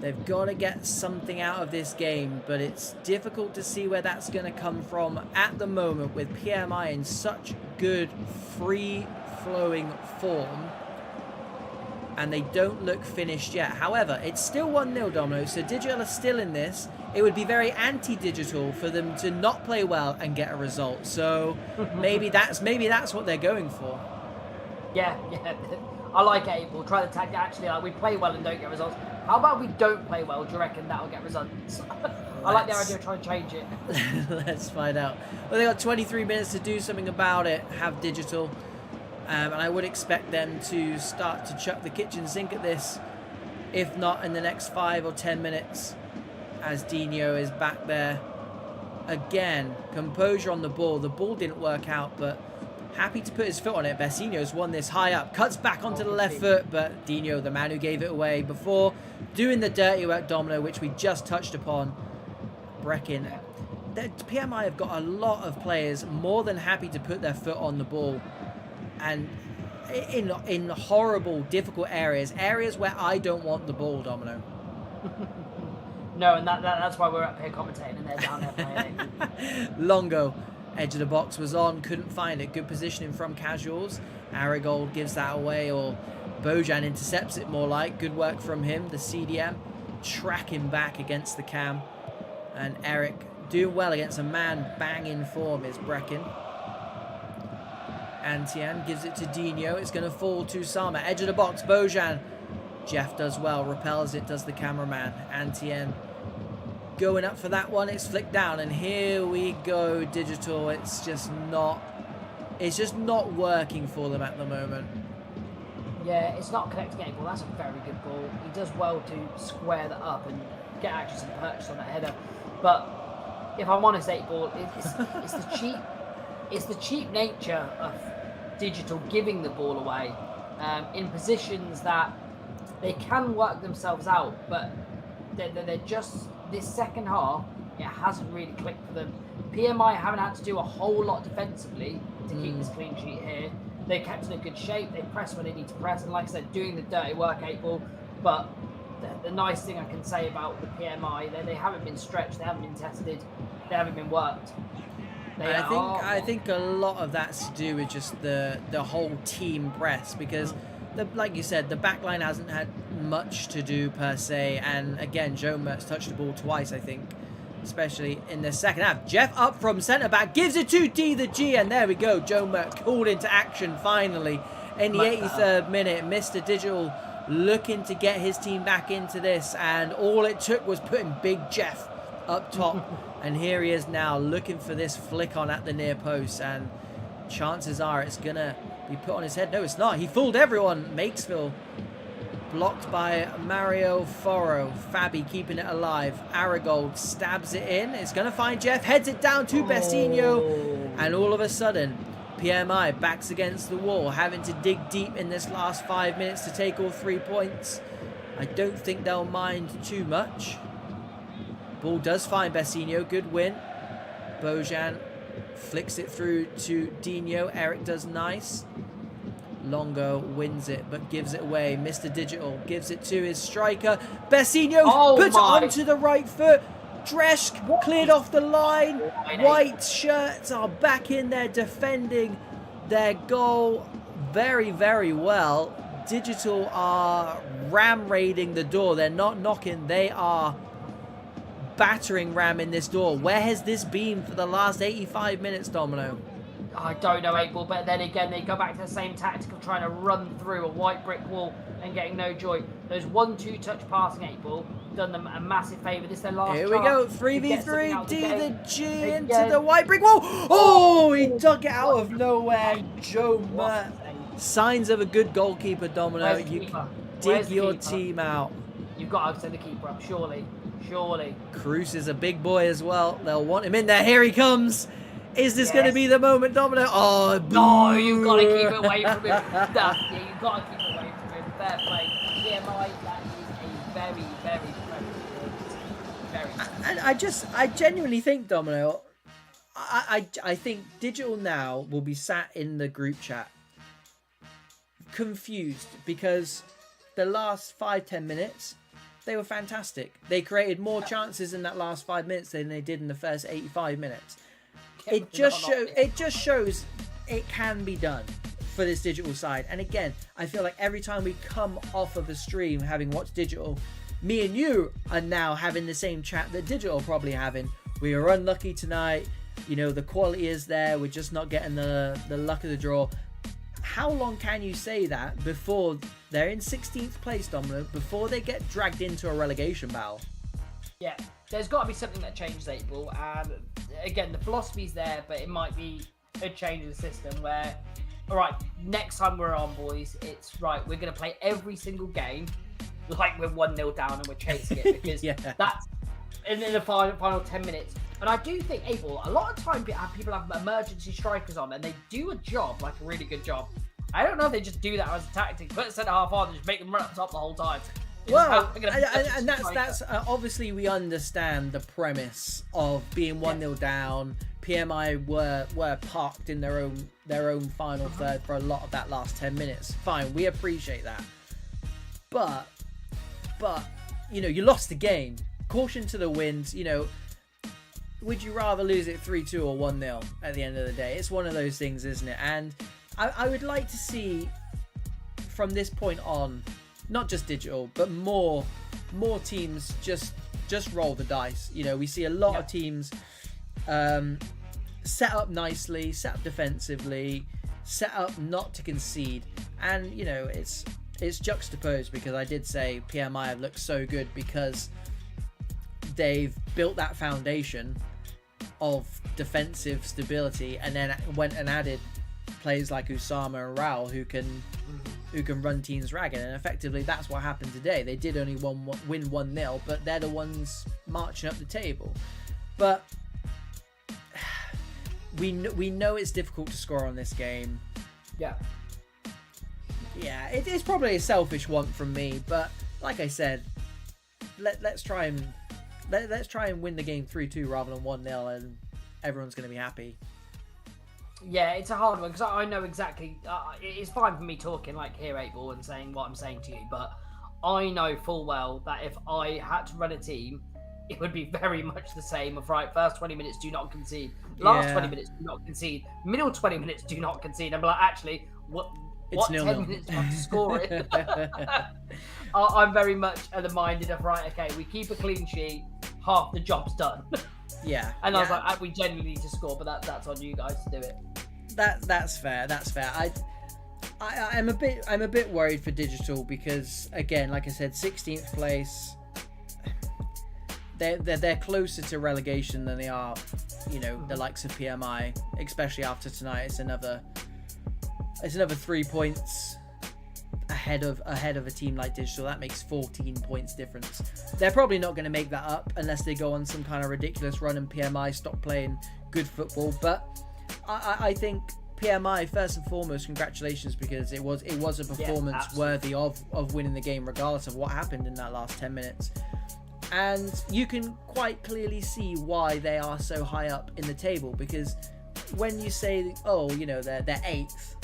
They've got to get something out of this game, but it's difficult to see where that's going to come from at the moment with PMI in such good, free-flowing form. And they don't look finished yet. However, it's still 1-0, Domino, so Digital are still in this. It would be very anti-Digital for them to not play well and get a result. So maybe that's what they're going for. Yeah. I like it, April. Try the tactic. Actually, like, we play well and don't get results. How about we don't play well? Do you reckon that'll get results? I like the idea of trying to change it. Let's find out. Well, they got 23 minutes to do something about it. Have Digital. And I would expect them to start to chuck the kitchen sink at this, if not in the next 5 or 10 minutes, as Dino is back there. Again, composure on the ball. The ball didn't work out, but happy to put his foot on it. Vecino's won this high up, cuts back onto the left foot, but Dino, the man who gave it away before, doing the dirty work, Domino, which we just touched upon. Brecken. The PMI have got a lot of players more than happy to put their foot on the ball, and in horrible, difficult areas where I don't want the ball, Domino. No, and that's why we're up here commentating and they're down there playing. Longo, edge of the box was on, couldn't find it. Good positioning from Casuals. Aragold gives that away, or Bojan intercepts it more like. Good work from him, the CDM. Tracking back against the cam. And Eric doing well against a man bang in form is Brecken. Antian gives it to Dino. It's going to fall to Sama. Edge of the box, Bojan. Jeff does well, repels it, does the cameraman. Antien going up for that one. It's flicked down, and here we go, Digital. It's just not working for them at the moment. Yeah, it's not connecting any ball. That's a very good ball. He does well to square that up and get actually some purchase on that header. But if I'm honest, 8-ball, it's the cheap nature of Digital giving the ball away in positions that they can work themselves out, but they're just, this second half, it hasn't really clicked for them. PMI haven't had to do a whole lot defensively to keep this clean sheet here. They kept in a good shape, they press when they need to press, and like I said, doing the dirty work, 8-ball. But the nice thing I can say about the PMI, they haven't been stretched, they haven't been tested, they haven't been worked. I think a lot of that's to do with just the whole team press, because like you said, the back line hasn't had much to do per se, and again, Joe Mertz touched the ball twice, I think, especially in the second half. Jeff up from centre back, gives it to D the G, and there we go, Joe Mertz called into action finally in the 83rd minute. Mr. Digital looking to get his team back into this, and all it took was putting Big Jeff up top. And here he is now looking for this flick on at the near post, and chances are it's gonna be put on his head. No, it's not. He fooled everyone. Makesville blocked by Mario Foro. Fabi keeping it alive. Aragold stabs it in. It's gonna find Jeff, heads it down to Bestinho, and all of a sudden PMI backs against the wall, having to dig deep in this last 5 minutes to take all 3 points. I don't think they'll mind too much. Ball does find Bessinho, good win. Bojan flicks it through to Dino. Eric does nice. Longo wins it, but gives it away. Mr. Digital gives it to his striker. Bessinho puts it onto the right foot. Dresch cleared off the line. White shirts are back in there defending their goal very, very well. Digital are ram-raiding the door. They're not knocking, they are battering ram in this door. Where has this been for the last 85 minutes, Domino? I don't know, 8-ball, but then again, they go back to the same tactic of trying to run through a white brick wall and getting no joy. Those 1-2 touch passing, 8-ball, done them a massive favour. This is their last Here we go, 3v3, D the G into the white brick wall. Oh, oh, he dug it out of nowhere. Joe Mert. Signs of a good goalkeeper, Domino. You dig your team out. You've got to send the keeper up, surely. Surely. Cruz is a big boy as well. They'll want him in there. Here he comes. Is this going to be the moment, Domino? Oh, no, you've got to keep it away from him. Yeah, you've got to keep it away from him. Fair play. PMI, that is a very, very very. I genuinely think, Domino, I think Digital now will be sat in the group chat confused, because the last 5-10 minutes, they were fantastic. They created more chances in that last 5 minutes than they did in the first 85 minutes. It just shows it can be done for this Digital side. And again, I feel like every time we come off of the stream having watched Digital, me and you are now having the same chat that Digital are probably having. We were unlucky tonight. You know, the quality is there. We're just not getting the luck of the draw. How long can you say that before they're in 16th place, Domino, before they get dragged into a relegation battle? Yeah, there's got to be something that changes 8-ball. And again, the philosophy's there, but it might be a change in the system where all right, next time we're on, boys, it's right. We're going to play every single game like we're 1-0 down and we're chasing it, because that's in the final 10 minutes. And I do think, Abel, a lot of time people have emergency strikers on and they do a job, like a really good job. I don't know if they just do that as a tactic. Put a centre-half on and just make them run up top the whole time. Well, and that's obviously we understand the premise of being 1-0 down. PMI were parked in their own final third for a lot of that last 10 minutes. Fine, we appreciate that. But you know, you lost the game. Caution to the wind. You know, would you rather lose it 3-2 or 1-0 at the end of the day? It's one of those things, isn't it? And I would like to see from this point on, not just digital, but more teams just roll the dice. You know, we see a lot of teams set up nicely, set up defensively, set up not to concede, and you know, it's juxtaposed, because I did say PMI have looked so good because they've built that foundation of defensive stability, and then went and added players like Usama and Raul who can run teams ragged, and effectively that's what happened today. They did only win 1-0, but they're the ones marching up the table. But we know it's difficult to score on this game. Yeah, it is probably a selfish one from me, but like I said, let's try and win the game 3-2 rather than 1-0, and everyone's going to be happy. Yeah, it's a hard one, because I know exactly. It's fine for me talking like here, 8-ball, and saying what I'm saying to you, but I know full well that if I had to run a team, it would be very much the same of, right, first 20 minutes, do not concede. Last 20 minutes, do not concede. Middle 20 minutes, do not concede. I'm like, actually, what 10 minutes do I have to score it? I'm very much of the minded of, right, okay, we keep a clean sheet, half the job's done. Yeah. And I was like, we genuinely need to score, but that's on you guys to do it. That's fair. I'm a bit worried for digital, because again, like I said, 16th place. They're closer to relegation than they are, you know, the likes of PMI, especially after tonight. It's another 3 points ahead of a team like digital. That makes 14 points difference. They're probably not going to make that up unless they go on some kind of ridiculous run and PMI stop playing good football. But I think PMI, first and foremost, congratulations, because it was a performance worthy of winning the game regardless of what happened in that last 10 minutes. And you can quite clearly see why they are so high up in the table, because when you say, oh, you know, they're 8th,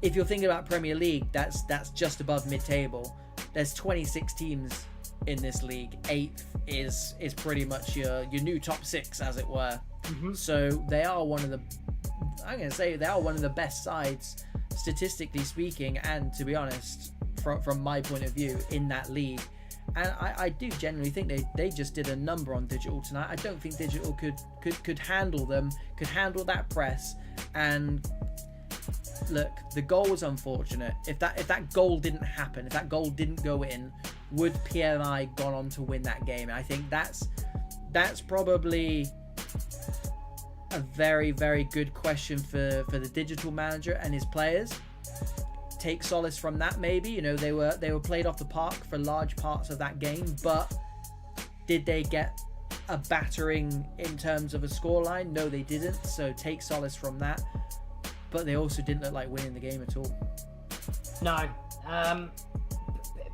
if you're thinking about Premier League, that's just above mid-table. There's 26 teams in this league. 8th is pretty much your new top 6, as it were. So they are one of the best sides, statistically speaking, and to be honest, from my point of view, in that league. And I do genuinely think they just did a number on digital tonight. I don't think digital could handle them, could handle that press. And look, the goal was unfortunate. If that goal didn't happen, if that goal didn't go in, would PMI gone on to win that game? And I think that's probably a very, very good question for the digital manager and his players. Take solace from that, maybe. You know, they were played off the park for large parts of that game, but did they get a battering in terms of a scoreline? No, they didn't. So take solace from that. But they also didn't look like winning the game at all. No.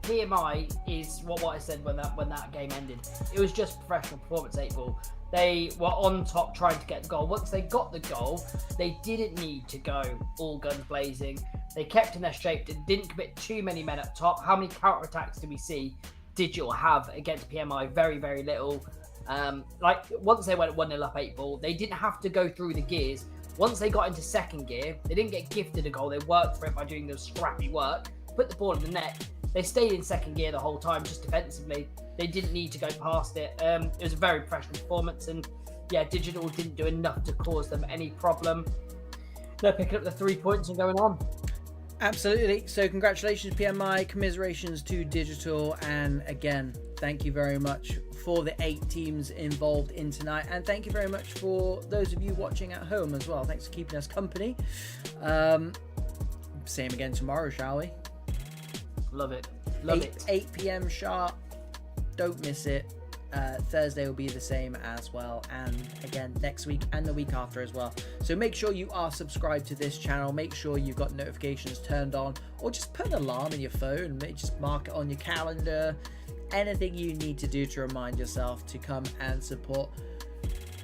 PMI is what I said when that game ended. It was just professional performance, 8-ball. They were on top trying to get the goal. Once they got the goal, they didn't need to go all guns blazing. They kept in their shape, didn't commit too many men up top. How many counter-attacks do we see Digital have against PMI? Very, very little. Like, once they went 1-0 up 8-ball, they didn't have to go through the gears. Once they got into second gear, they didn't get gifted a goal. They worked for it by doing the scrappy work, put the ball in the net. They stayed in second gear the whole time, just defensively. They didn't need to go past it. It was a very professional performance, and yeah, Digital didn't do enough to cause them any problem. They're picking up the 3 points and going on. Absolutely. So congratulations, PMI. Commiserations to Digital. And again, thank you very much for the 8 teams involved in tonight. And thank you very much for those of you watching at home as well. Thanks for keeping us company. same again tomorrow, shall we? Love it. Love it. 8 p.m. sharp. Don't miss it. Thursday will be the same as well, and again next week and the week after as well. So make sure you are subscribed to this channel. Make sure you've got notifications turned on, or just put an alarm in your phone. Just mark it on your calendar. Anything you need to do to remind yourself to come and support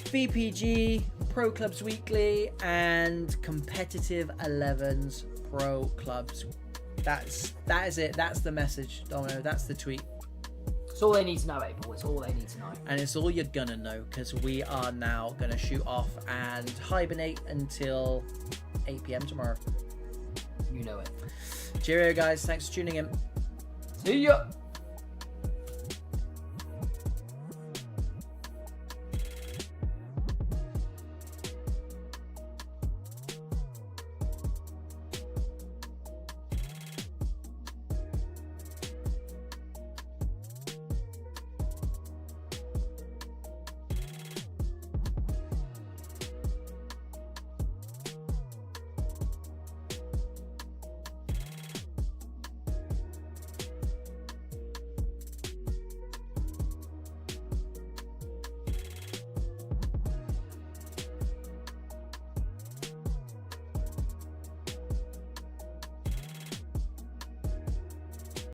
VPG, Pro Clubs Weekly, and Competitive 11s Pro Clubs. That is it. That's the message, Domino. That's the tweet. It's all they need to know, April. It's all they need to know. And it's all you're gonna know, because we are now gonna shoot off and hibernate until 8 p.m. tomorrow. You know it. Cheerio, guys. Thanks for tuning in. See ya.